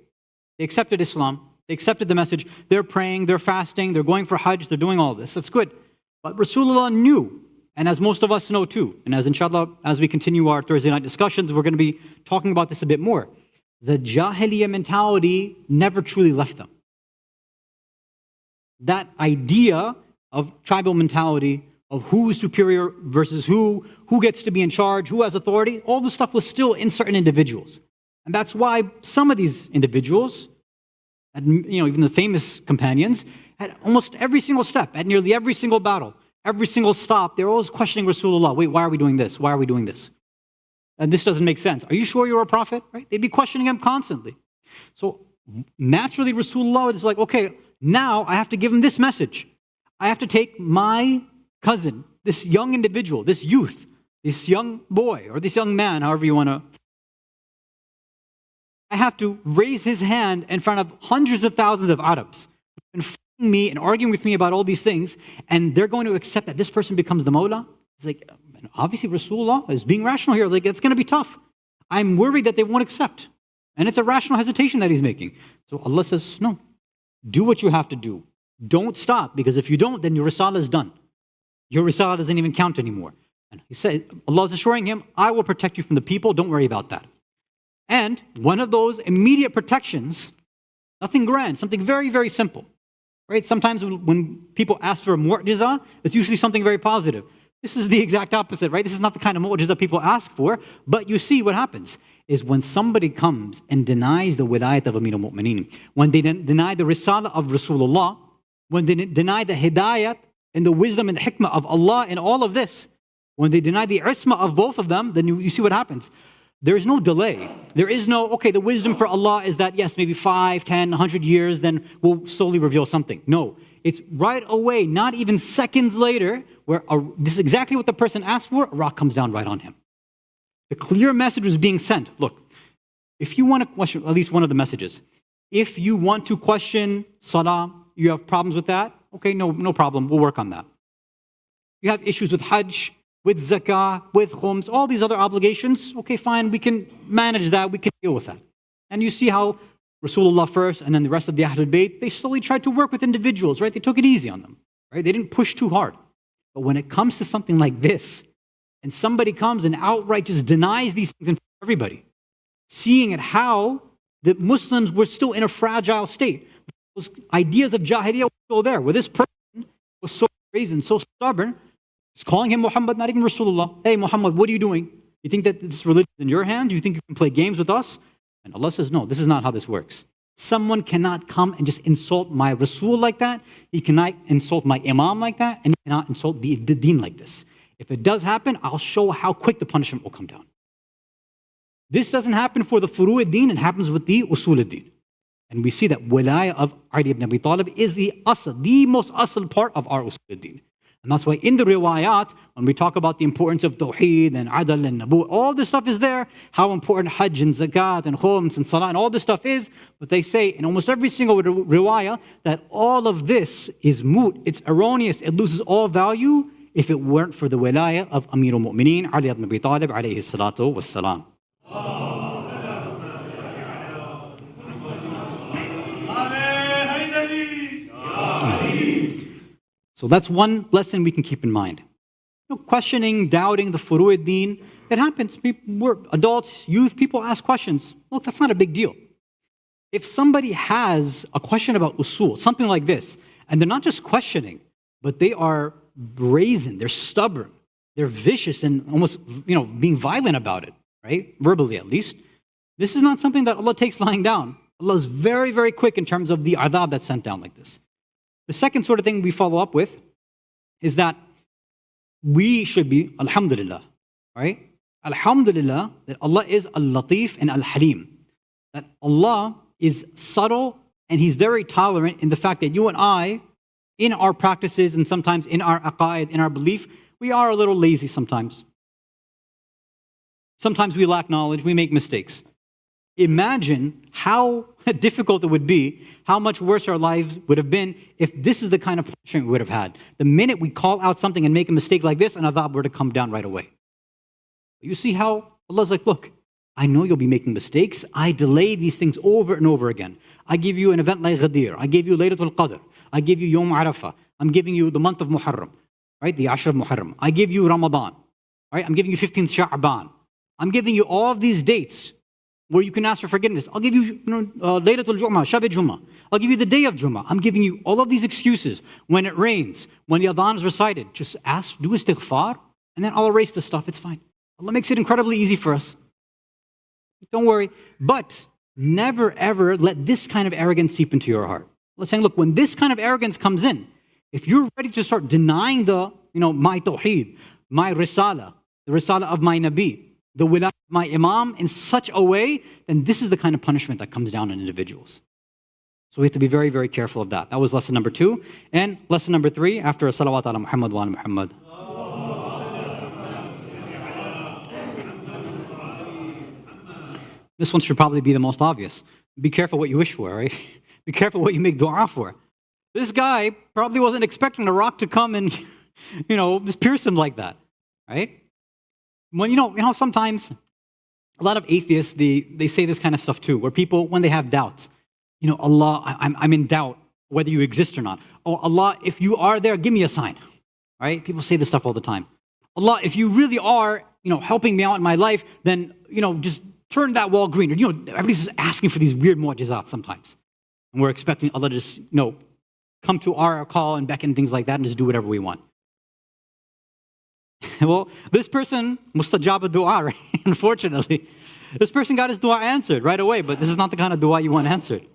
they accepted Islam. They accepted the message. They're praying, they're fasting, they're going for Hajj, they're doing all this. That's good. But Rasulullah knew, and as most of us know too, and as inshallah, as we continue our Thursday night discussions, we're going to be talking about this a bit more. The Jahiliyyah mentality never truly left them. That idea of tribal mentality, of who is superior versus who gets to be in charge, who has authority, all this stuff was still in certain individuals. And that's why some of these individuals, even the famous companions, at almost every single step, at nearly every single battle, every single stop, they're always questioning Rasulullah. Wait, why are we doing this? Why are we doing this? And this doesn't make sense. Are you sure you're a prophet? Right? They'd be questioning him constantly. So naturally, Rasulullah is like, okay, now I have to give him this message. I have to take my cousin, this young individual, this youth, this young boy, or this young man, however you want to. I have to raise his hand in front of hundreds of thousands of Arabs and fighting me and arguing with me about all these things, and they're going to accept that this person becomes the Mawla. It's like, obviously Rasulullah is being rational here. Like, it's going to be tough. I'm worried that they won't accept. And it's a rational hesitation that he's making. So Allah says, no, do what you have to do. Don't stop, because if you don't, then your Risalah is done. Your Risalah doesn't even count anymore. And he said, Allah is assuring him, I will protect you from the people. Don't worry about that. And one of those immediate protections, nothing grand, something very, very simple. Right? Sometimes when people ask for a mu'jiza, it's usually something very positive. This is the exact opposite, right? This is not the kind of mu'jiza people ask for, but you see what happens. is when somebody comes and denies the wilayat of Amir al-Mu'mineen, when they deny the Risala of Rasulullah, when they deny the hidayat and the wisdom and the hikmah of Allah in all of this, when they deny the isma of both of them, then you see what happens. There is no delay. There is no, okay, the wisdom for Allah is that, yes, maybe 5, 10, 100 years, then we'll slowly reveal something. No, it's right away, not even seconds later, where this is exactly what the person asked for, a rock comes down right on him. The clear message was being sent. Look, if you want to question, at least one of the messages, if you want to question salah, you have problems with that, okay, no problem, we'll work on that. You have issues with hajj, with zakah, with khums, all these other obligations, okay, fine, we can manage that, we can deal with that. And you see how Rasulullah first and then the rest of the Ahlul Bayt, they slowly tried to work with individuals, right? They took it easy on them, right? They didn't push too hard. But when it comes to something like this, and somebody comes and outright just denies these things in front of everybody, seeing at how the Muslims were still in a fragile state. Those ideas of Jahiliyyah were still there, where this person was so brazen, so stubborn, he's calling him Muhammad, not even Rasulullah. Hey Muhammad, what are you doing? You think that this religion is in your hands? You think you can play games with us? And Allah says, no, this is not how this works. Someone cannot come and just insult my Rasul like that. He cannot insult my Imam like that. And he cannot insult the deen like this. If it does happen, I'll show how quick the punishment will come down. This doesn't happen for the furu' ad-din, it happens with the usul ad-din. And we see that wilayah of Ali ibn Abi Talib is the asl, the most asl part of our usul ad-din. And that's why in the riwayat, when we talk about the importance of tawheed and adl and nabu, all this stuff is there, how important hajj and zakat and khums and salah and all this stuff is, but they say in almost every single riwayah that all of this is moot, it's erroneous, it loses all value if it weren't for the wilayah of Amir al-Mu'mineen, Ali ibn Abi Talib alayhi salatu wassalam. So that's one lesson we can keep in mind. Questioning, doubting the furu' ad-din, it happens. We're adults, youth, people ask questions. Look, that's not a big deal. If somebody has a question about usul, something like this, and they're not just questioning, but they are brazen, they're stubborn, they're vicious and almost, being violent about it, right? Verbally at least. This is not something that Allah takes lying down. Allah is very, very quick in terms of the adab that's sent down like this. The second sort of thing we follow up with is that we should be, alhamdulillah, right? Alhamdulillah, that Allah is al-Latif and al-Halim. That Allah is subtle and He's very tolerant in the fact that you and I, in our practices and sometimes in our aqaid, in our belief, we are a little lazy sometimes. Sometimes we lack knowledge, we make mistakes. Imagine how difficult it would be, how much worse our lives would have been if this is the kind of punishment we would have had. The minute we call out something and make a mistake like this, an adhab were to come down right away. You see how Allah's like, look, I know you'll be making mistakes. I delay these things over and over again. I give you an event like Ghadeer. I gave you Laylatul-Qadr. I give you Yawm Arafah. I'm giving you the month of Muharram, right? The Ashr of Muharram. I give you Ramadan, right? I'm giving you 15th Sha'ban. I'm giving you all of these dates where you can ask for forgiveness. I'll give you, Laylatul Jum'ah, Shab Jum'ah. I'll give you the day of Jum'ah. I'm giving you all of these excuses. When it rains, when the adhan is recited, just ask, do istighfar, and then I'll erase the stuff. It's fine. Allah makes it incredibly easy for us. Don't worry. But never ever let this kind of arrogance seep into your heart. Allah's saying, look, when this kind of arrogance comes in, if you're ready to start denying the, my tawheed, my risala, the risala of my nabi, the wilayah of my imam in such a way, then this is the kind of punishment that comes down on individuals. So we have to be very, very careful of that. That was lesson number 2. And lesson number 3, after a salawat ala Muhammad wa ala Muhammad. This one should probably be the most obvious. Be careful what you wish for, right? Be careful what you make dua for. This guy probably wasn't expecting a rock to come and, just pierce him like that, right? When sometimes a lot of atheists, they say this kind of stuff too, where people, when they have doubts, Allah, I'm in doubt whether you exist or not. Oh, Allah, if you are there, give me a sign, right? People say this stuff all the time. Allah, if you really are, helping me out in my life, then, just turn that wall green. Or, everybody's just asking for these weird mu'jizat sometimes. And we're expecting Allah to just, come to our call and beckon things like that and just do whatever we want. Well, this person, mustajab dua, right? Unfortunately, This person got his dua answered right away, but this is not the kind of dua you want answered.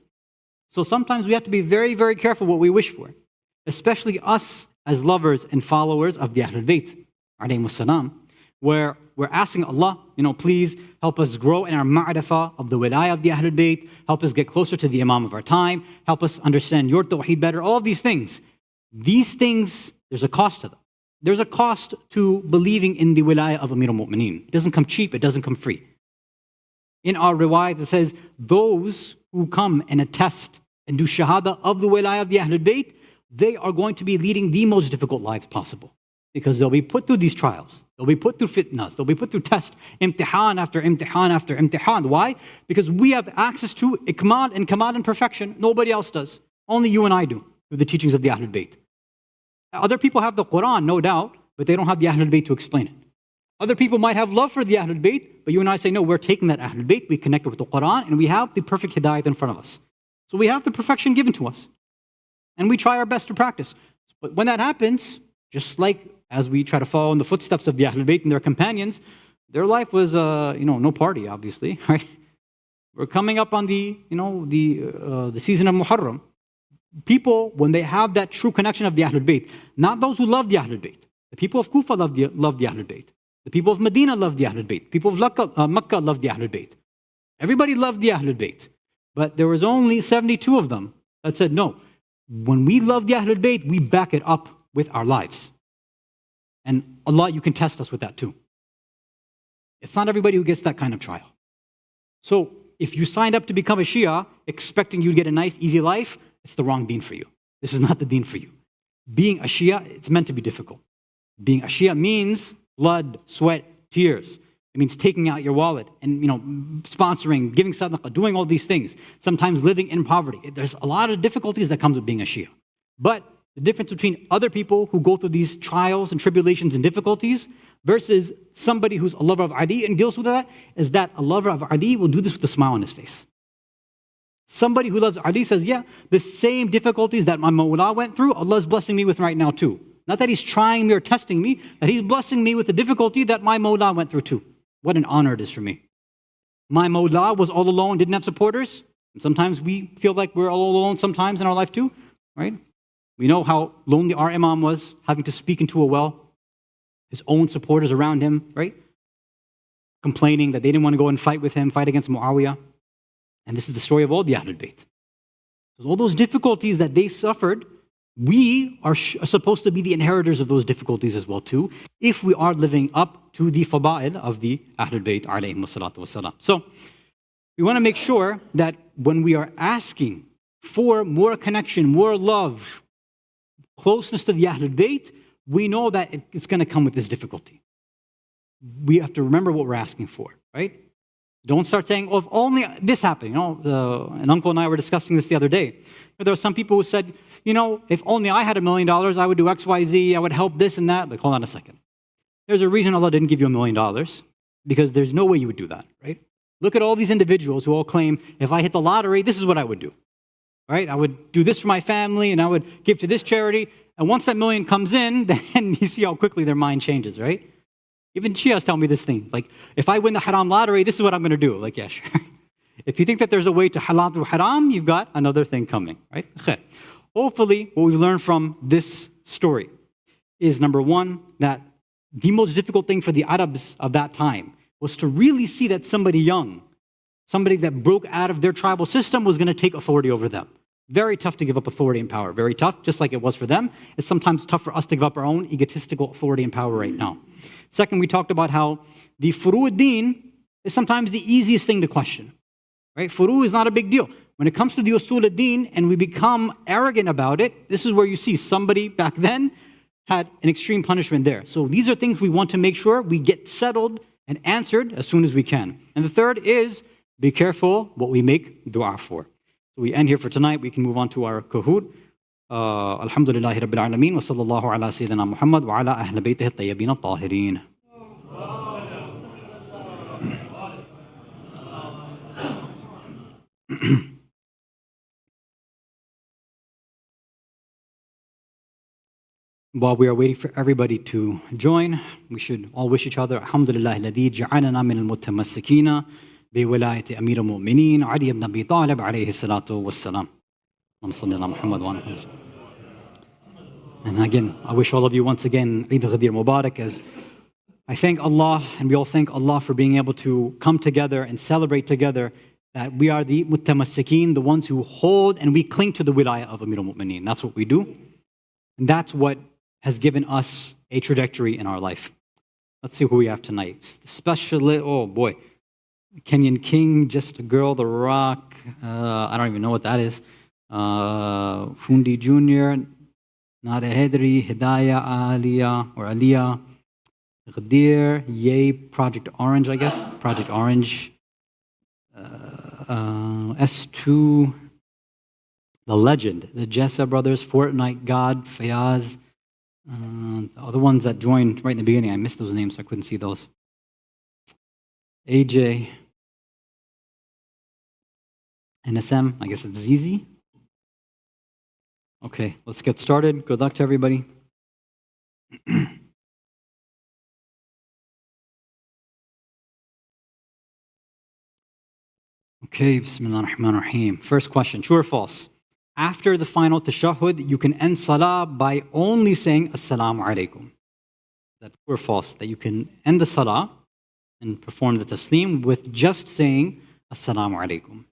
So sometimes we have to be very, very careful what we wish for, especially us as lovers and followers of the Ahlul Bayt, alayhimus salam, where we're asking Allah, please help us grow in our ma'rifah of the wilayah of the Ahlul Bayt, help us get closer to the Imam of our time, help us understand your tawheed better, all of these things. These things, there's a cost to them. There's a cost to believing in the wilayah of Amir al-Mu'mineen. It doesn't come cheap, it doesn't come free. In our riwayat it says, those who come and attest and do shahada of the wilayah of the Ahlul Bayt, they are going to be leading the most difficult lives possible. Because they'll be put through these trials. They'll be put through fitnas. They'll be put through tests, imtihan after imtihan after imtihan. Why? Because we have access to ikmal and kamal and perfection. Nobody else does. Only you and I do, through the teachings of the Ahlul Bayt. Other people have the Quran, no doubt, but they don't have the Ahlul Bayt to explain it. Other people might have love for the Ahlul Bayt, but you and I say, no, we're taking that Ahlul Bayt, we connect it with the Quran, and we have the perfect hidayat in front of us. So we have the perfection given to us. And we try our best to practice. But when that happens, just like as we try to follow in the footsteps of the Ahlul Bayt and their companions, their life was, no party, obviously, right? We're coming up on the season of Muharram. People, when they have that true connection of the Ahlul Bayt, not those who love the Ahlul Bayt. The people of Kufa love the Ahlul Bayt. The people of Medina love the Ahlul Bayt. People of Makkah love the Ahlul Bayt. Everybody loved the Ahlul Bayt. But there was only 72 of them that said, no, when we love the Ahlul Bayt, we back it up with our lives. And Allah, you can test us with that too. It's not everybody who gets that kind of trial. So if you signed up to become a Shia expecting you'd get a nice, easy life, it's the wrong deen for you. This is not the deen for you. Being a Shia, it's meant to be difficult. Being a Shia means blood, sweat, tears. It means taking out your wallet and sponsoring, giving sadaqah, doing all these things. Sometimes living in poverty. There's a lot of difficulties that comes with being a Shia. But the difference between other people who go through these trials and tribulations and difficulties versus somebody who's a lover of Ali and deals with that is that a lover of Ali will do this with a smile on his face. Somebody who loves Ali says, yeah, the same difficulties that my Mawla went through, Allah is blessing me with right now too. Not that He's trying me or testing me, that He's blessing me with the difficulty that my Mawla went through too. What an honor it is for me. My Mawla was all alone, didn't have supporters. And sometimes we feel like we're all alone sometimes in our life too, right? We know how lonely our Imam was, having to speak into a well. His own supporters around him, right? Complaining that they didn't want to go and fight with him, fight against Muawiyah. And this is the story of all the Ahlul Bayt. All those difficulties that they suffered, we are supposed to be the inheritors of those difficulties as well too, if we are living up to the fada'il of the Ahlul Bayt alayhimus salatu wassalam. So we want to make sure that when we are asking for more connection, more love, closeness to the Ahlul Bayt, we know that it's going to come with this difficulty. We have to remember what we're asking for, right? Don't start saying, oh, if only this happened. An uncle and I were discussing this the other day. There were some people who said, if only I had $1 million, I would do X, Y, Z, I would help this and that. Like, hold on a second. There's a reason Allah didn't give you $1 million, because there's no way you would do that, right? Look at all these individuals who all claim, if I hit the lottery, this is what I would do, right? I would do this for my family, and I would give to this charity. And once that million comes in, then you see how quickly their mind changes, right? Even Shias tell me this thing, like, if I win the haram lottery, this is what I'm going to do. Like, yeah, sure. If you think that there's a way to halal through haram, you've got another thing coming, right? Hopefully, what we've learned from this story is, number one, that the most difficult thing for the Arabs of that time was to really see that somebody young, somebody that broke out of their tribal system, was going to take authority over them. Very tough to give up authority and power. Very tough, just like it was for them. It's sometimes tough for us to give up our own egotistical authority and power right now. Second, we talked about how the furu-ud-din is sometimes the easiest thing to question. Right? Furu is not a big deal. When it comes to the usul-ud-din and we become arrogant about it, this is where you see somebody back then had an extreme punishment there. So these are things we want to make sure we get settled and answered as soon as we can. And the third is, be careful what we make dua for. So we end here for tonight. We can move on to our kahoot. Alhamdulillahi Rabbil Alameen wa sallallahu ala Sayyidina Muhammad wa ala ahli baytihi at-tayyibin at-tahirin. While we are waiting for everybody to join, we should all wish each other, Alhamdulillah alladhi ja'alana min al-mutamassikina بولاية أمير المؤمنين علي بن أبي طالب عليه الصلاة والسلام. اللهم صل على محمد وعلى آله. And again, I wish all of you once again Eid-ul-Ghadeer Mubarak, as I thank Allah and we all thank Allah for being able to come together and celebrate together that we are the mutamassikin, the ones who hold and we cling to the wilayah of Amir al-Mu'mineen. That's what we do. And that's what has given us a trajectory in our life. Let's see who we have tonight. Especially, oh boy, Kenyan King, Just a Girl, The Rock. I don't even know what that is. Fundi Jr., Nada Hedri, Hidayah, Aliyah, or Aliyah, Ghadeer, Yay, Project Orange, I guess. Project Orange. S2, The Legend, the Jessa Brothers, Fortnite God, Fayaz, the other ones that joined right in the beginning. I missed those names, so I couldn't see those. AJ, NSM, I guess it's ZZ. Okay, let's get started. Good luck to everybody. Okay, Bismillah ar-Rahman ar-Rahim. First question, true or false? After the final tashahhud, you can end salah by only saying Assalamu alaikum. Is that true or false? That you can end the salah and perform the taslim with just saying Assalamu alaikum.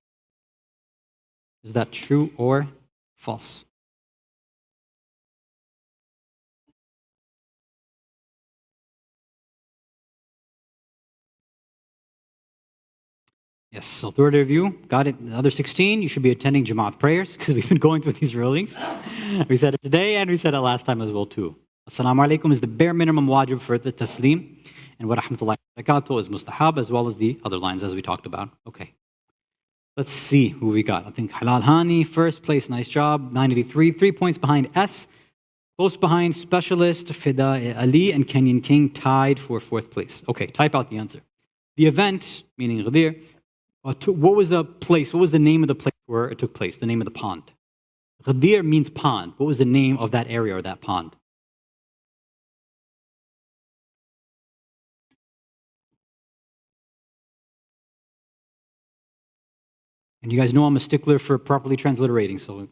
Is that true or false? Yes, so 30 of you got it. The other 16, you should be attending Jamaat prayers because we've been going through these rulings. We said it today and we said it last time as well too. Assalamu alaikum is the bare minimum wajib for the taslim, and wa rahmatullahi wa barakatuh is mustahab, as well as the other lines as we talked about. Okay, let's see who we got. I think Halal Hani, first place, nice job, 983, 3 points behind S. Close behind Specialist, Fida Ali, and Kenyan King tied for 4th place. Okay, type out the answer. The event, meaning Ghadeer, what was the place? What was the name of the place where it took place? The name of the pond. Ghadeer means pond. What was the name of that area or that pond? And you guys know I'm a stickler for properly transliterating, so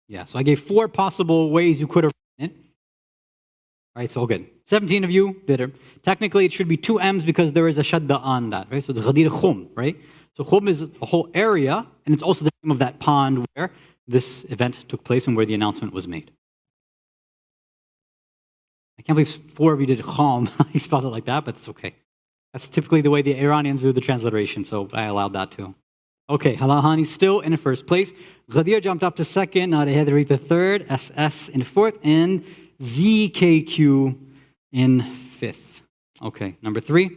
yeah. So I gave 4 possible ways you could have written it. All right, so all good. 17 of you did it. Technically, it should be 2 M's because there is a shadda on that, right? So it's Ghadeer Khum, right? So Khum is a whole area, and it's also the name of that pond where this event took place and where the announcement was made. I can't believe 4 of you did Khum. You spelled it like that, but it's okay. That's typically the way the Iranians do the transliteration, so I allowed that too. Okay, Halahani still in 1st place. Ghadeer jumped up to 2nd, Nada Hedri to 3rd, SS in 4th, and ZKQ in 5th. Okay, number 3.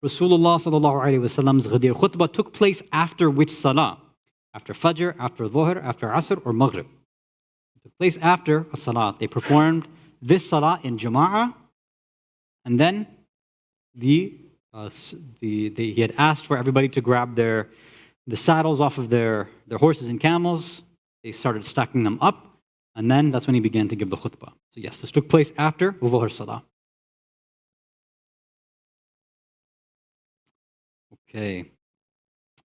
Rasulullah sallallahu alayhi wa sallam's Ghadeer khutbah took place after which salah? After Fajr, after Dhuhr, after Asr, or Maghrib? It took place after a salah. They performed this salah in Jama'ah, and then he had asked for everybody to grab the saddles off of their horses and camels. They started stacking them up, and then that's when he began to give the khutbah. So yes, this took place after Dhuhr salah. Okay.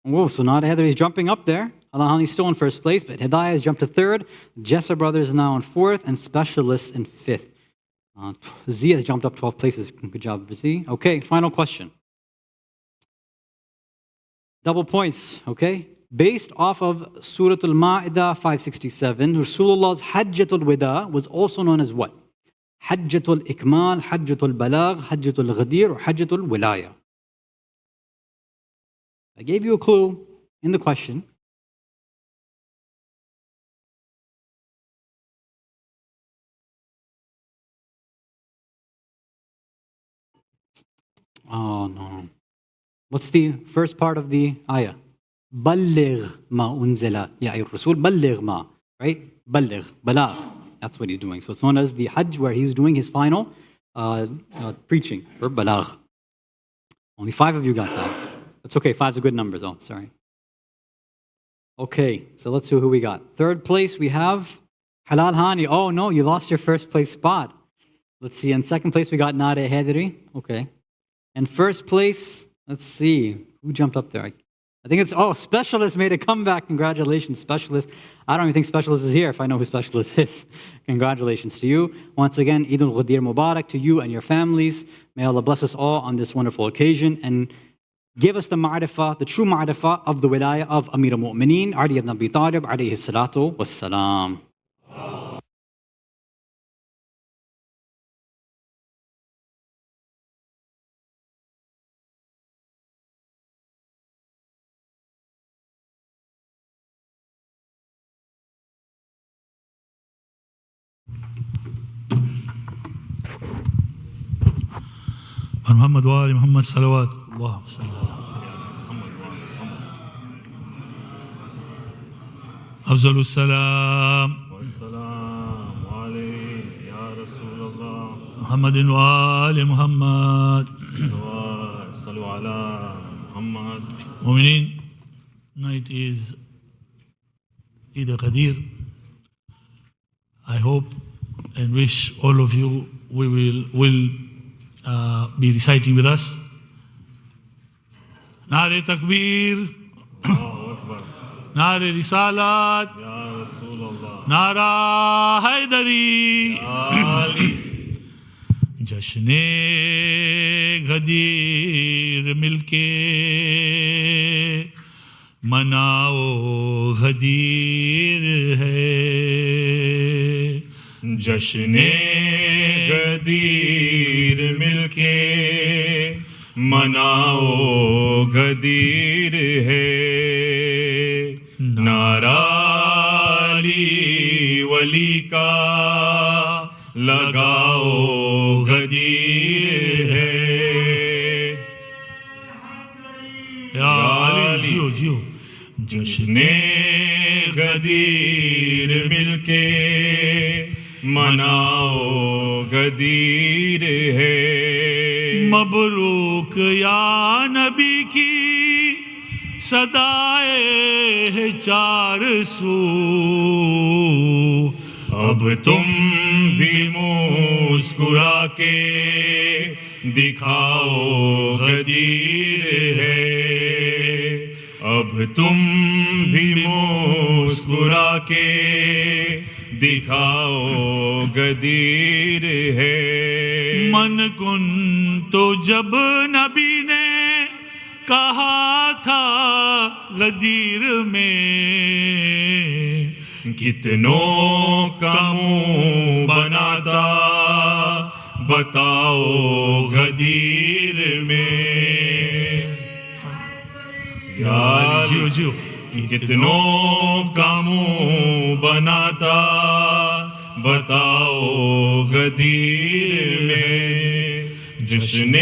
Whoa, so Nada Hedri is jumping up there. Alahani is still in 1st place, but Hidayah has jumped to 3rd. Jessa Brothers now in 4th, and Specialists in 5th. Z has jumped up 12 places. Good job, Z. Okay, final question. Double points, okay? Based off of Surah Al-Ma'idah 567, Rasulullah's Hajjatul Wida was also known as what? Hajjatul Ikmal, Hajjatul Balagh, Hajjatul Ghadeer, or Hajjatul Wilaya. I gave you a clue in the question. Oh, no. What's the first part of the ayah? Balligh ma unzila. Ya ayyuhar Rasul, balligh ma. Right? Balligh, balagh. That's what he's doing. So it's known as the Hajj, where he was doing his final preaching for balagh. Only 5 of you got that. That's okay, 5's a good number though, sorry. Okay, so let's see who we got. 3rd place, we have Halal Hani. Oh no, you lost your 1st place spot. Let's see. In second place, we got Nare Hedri. Okay. And first place, let's see. Who jumped up there? I think it's, Specialist made a comeback. Congratulations, Specialist. I don't even think Specialist is here if I know who Specialist is. Congratulations to you. Once again, Eid-ul-Ghadeer Mubarak to you and your families. May Allah bless us all on this wonderful occasion and give us the ma'rifah, the true ma'rifah of the wilayah of Amir al-Mu'mineen, Ali ibn Abi Talib, alayhi salatu wassalam. محمد وآل محمد صلوات اللهم صل على أفضل السلام والسلام عليك يا رسول الله محمد وآل محمد صلوا على محمد. Mu'mineen, night is Eid-ul-Ghadeer. I hope and wish all of you we will be reciting with us. Nare Takbir, Nare Risalat, Nara Haidari, Jashne Ghadir milke manao Ghadir hai. Jashne Ghadir milke manao Ghadir hai. Nara Ali Wali ka lagao Ghadir hai. Ya Ali jiyo. Jashne Ghadir milke مناؤ غدیر ہے. مبروک یا نبی کی صدائے ہے چار سو. اب تم بھی مسکرا کے دکھاؤ غدیر ہے. اب تم بھی مسکرا کے دکھاؤ غدیر ہے. من کن تو جب نبی نے کہا تھا غدیر میں کتنوں کا منہ بناتا بتاؤ غدیر میں. یا جیو کتنوں کا منہ بناتا بتاؤ غدیر میں. جشن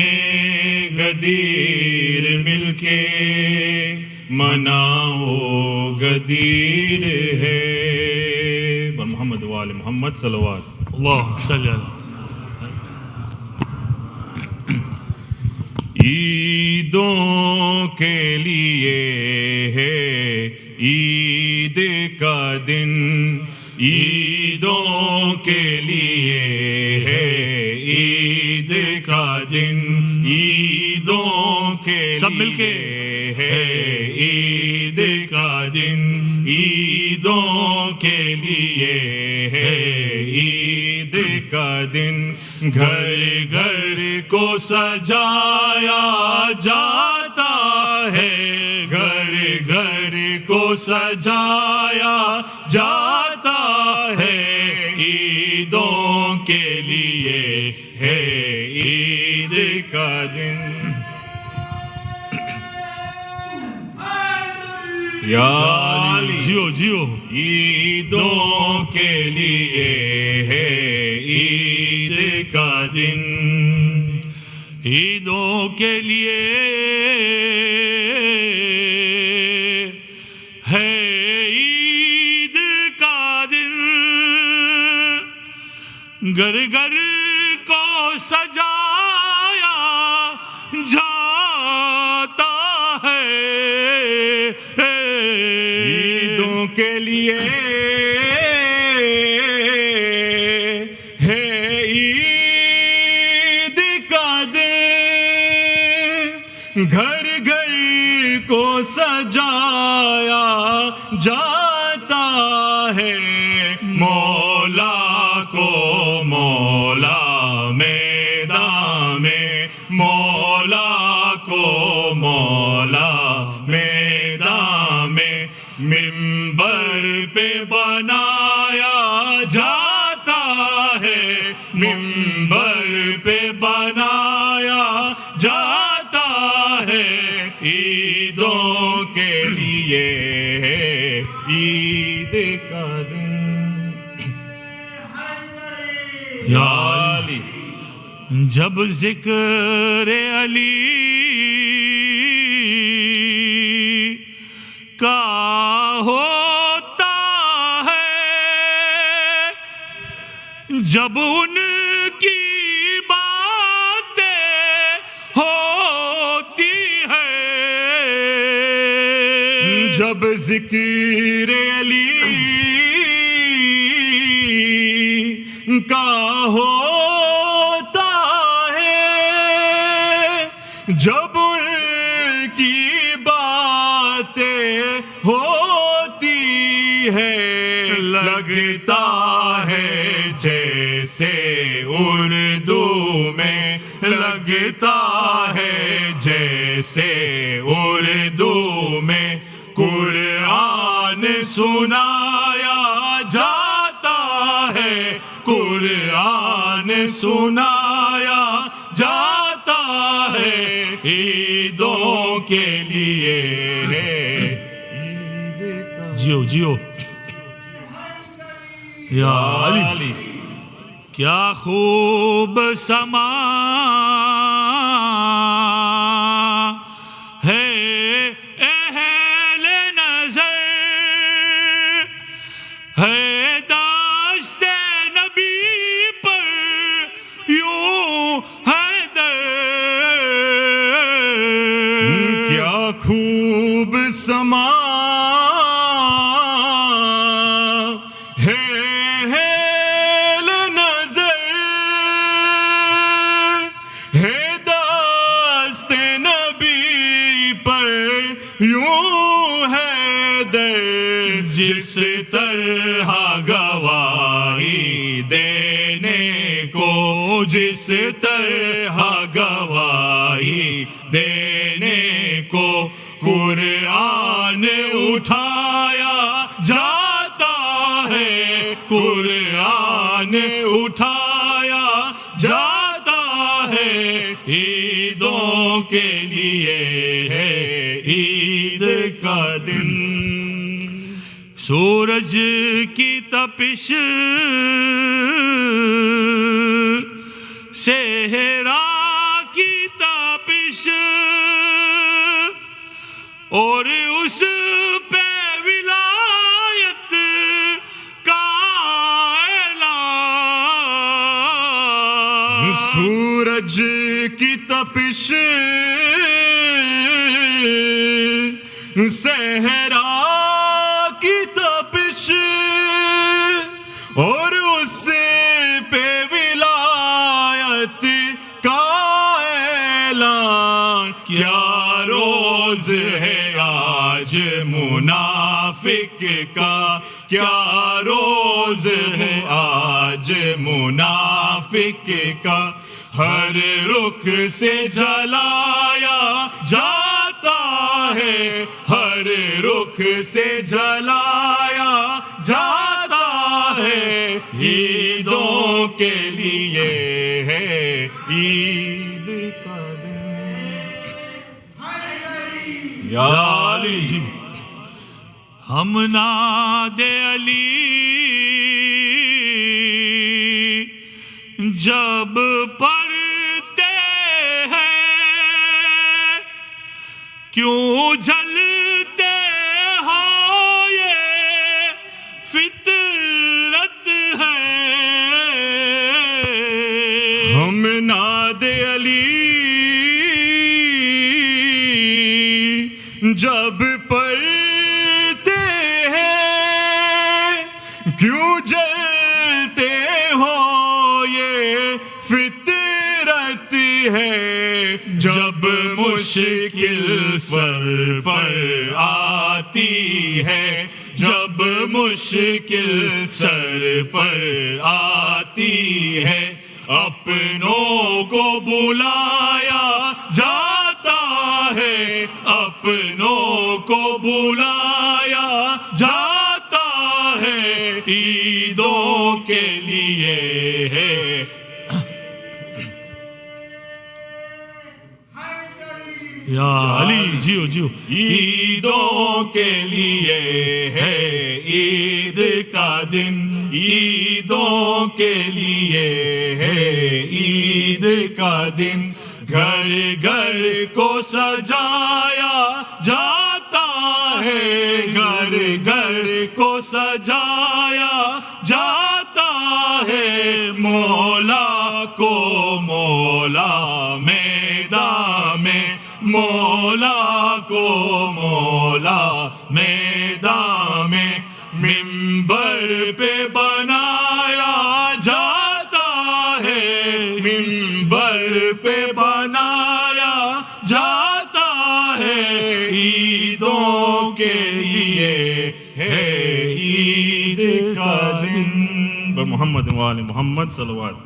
غدیر مل کے مناؤ غدیر ہے. محمد وآل محمد صلوات اللہم صلی اللہ. عیدوں کے لیے ہے عید کا دن. عیدوں کے لیے ہے عید کا دن. عیدوں کے سب مل کے ہے عید کا دن. عیدوں کے لیے ہے عید کا دن. گھر گھر کو سجایا جاتا ہے. گھر گھر کو سجایا جاتا ہے. عیدوں کے لیے ہے عید کا دن. یا علی جیو جیو. عیدوں کے لیے ہے عید کا دن. عیدوں کے لیے ہے عید کا دن. گھر گھر کو سجایا جاتا ہے. عیدوں کے لیے ہے عید جاتا ہے مولا کو مولا میدان میں مولا کو مولا میدان میں منبر پہ بنایا جاتا ہے منبر پہ بنایا جاتا ہے عیدوں کے لیے عید کا دن یا علی جب ذکر علی کا ہوتا ہے جب ان کی باتیں ہوتی ہے جب ذکر علی کا ہوتا ہے جب ان کی باتیں ہوتی ہے لگتا ہے جیسے اردو میں لگتا ہے جیسے اردو میں قرآن سنایا جاتا ہے قرآن سنایا جاتا ہے عیدوں کے لیے جیو جیو یا علی کیا خوب سما ہے اہل نظر ہے داشت نبی پر یوں حیدر کیا خوب سما جس طرح گواہی دینے کو جس طرح گواہی دینے کو قرآن اٹھایا جاتا ہے قرآن اٹھایا جاتا ہے عیدوں کے لیے ہے عید کا دن سورج کی تپش صحرا کی تپش اور اس پہ ولایت کا اعلان سورج کی تپش صحرا کی تپش اور اس پہ ولایت کا اعلان کیا روز ہے آج منافق کا کیا روز ہے آج منافق کا ہر رخ سے جلایا جاتا ہے ہر رخ سے جلایا جاتا ہے عیدوں کے لیے ہے عید کا دن یا علی جی ہم ناد علی جب پڑھتے ہیں کیوں جلتے ہو یہ فطرت ہے ہم ناد علی جب پڑھتے ہیں کیوں جلتے ہو یہ فطرت ہے جب مشکل سر پر آتی ہے، جب مشکل سر پر آتی ہے، اپنوں کو بلایا جاتا ہے، اپنوں کو بلایا جاتا ہے، عیدوں کے لیے ہے۔ یا علی جیو جیو، عیدوں کے لیے ہے عید کا دن، عیدوں کے لیے ہے عید کا دن، گھر گھر کو سجایا جاتا ہے، گھر گھر کو سجایا جاتا ہے، مولا کو مولا میدان میں، مولا کو مولا میدان میں، منبر پہ بنایا جاتا ہے، منبر پہ بنایا جاتا ہے، عیدوں کے لیے ہے عید کا دن۔ محمد وآل محمد صلوات۔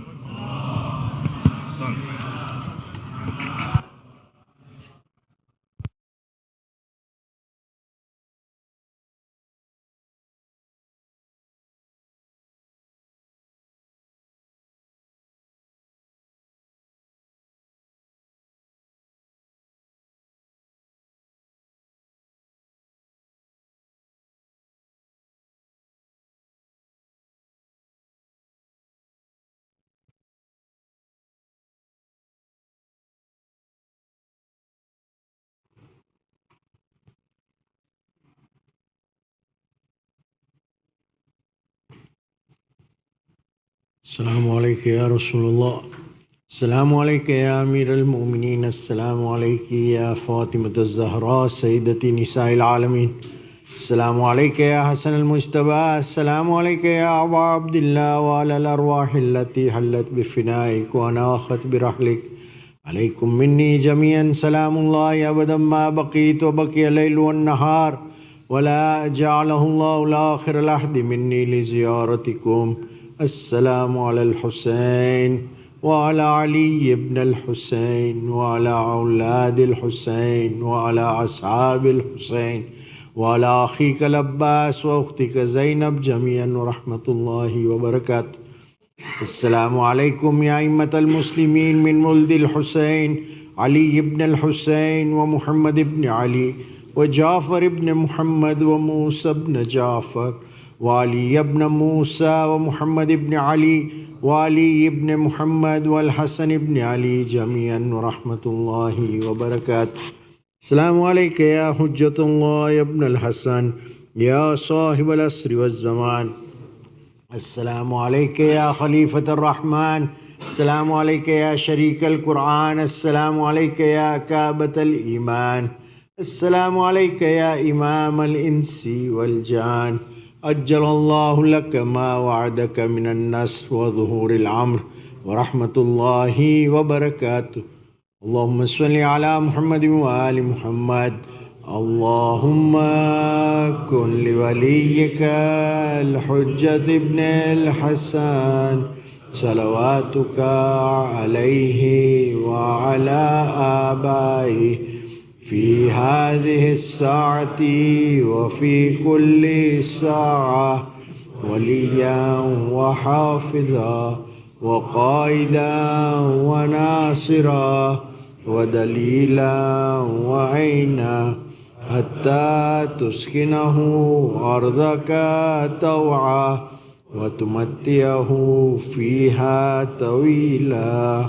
السلام علیکم یا رسول اللہ، السلام علیکم یا امیر المؤمنین، السلام علیکم یا فاطمۃ الزہراء سیدتی نساء العالمین، السلام علیکم یا حسن المجتبی، السلام علیکم یا ابا عبد اللہ وعلی الارواح التي حلت بفنائک وناخت برحلک، علیکم منی جميعا سلام اللہ ابدا ما بقیت وبقی اللیل والنہار ولا جعلہ اللہ الآخر العہد منی لزیارتکم۔ السلام علی الحسین وعلی علی ابن الحسین وعلی اولاد الحسین وعلی اصحاب الحسین وعلی اخیک العباس واختک زینب جميعا ورحمۃ اللہ وبرکاتہ۔ السلام علیکم یا ائمۃ المسلمین من ولد الحسین علی ابن الحسین ومحمد ابن علی وجعفر ابن محمد وموسى ابن جعفر وعلی ابن موسیٰ ومحمد ابن علی وعلی ابن محمد والحسن ابن علی جميعا ورحمۃ اللہ وبرکاتہ۔ السلام علیکم یا حجت اللہ ابن الحسن یا صاحب العصر والزمان، السلام علیکم یا خلیفۃ الرحمن، السلام علیکم یا شریک القرآن، السلام علیکم یا کعبۃ الایمان، السلام علیکم یا امام الانس والجان، اجل اللہ لک ما وعدک من النصر وظہور الامر ورحمۃ اللہ وبرکاتہ۔ اللہم صلی علی محمد وآل محمد، اللہم کن لولیک الحجۃ ابن الحسن صلواتک علیہ وعلی آبائہ في هذه الساعة وفي كل ساعة وليا وحافظا وقائدا وناصرا ودليلا وعينا حتى تسكنه أرضك طوعا وتمتعه فيها طويلا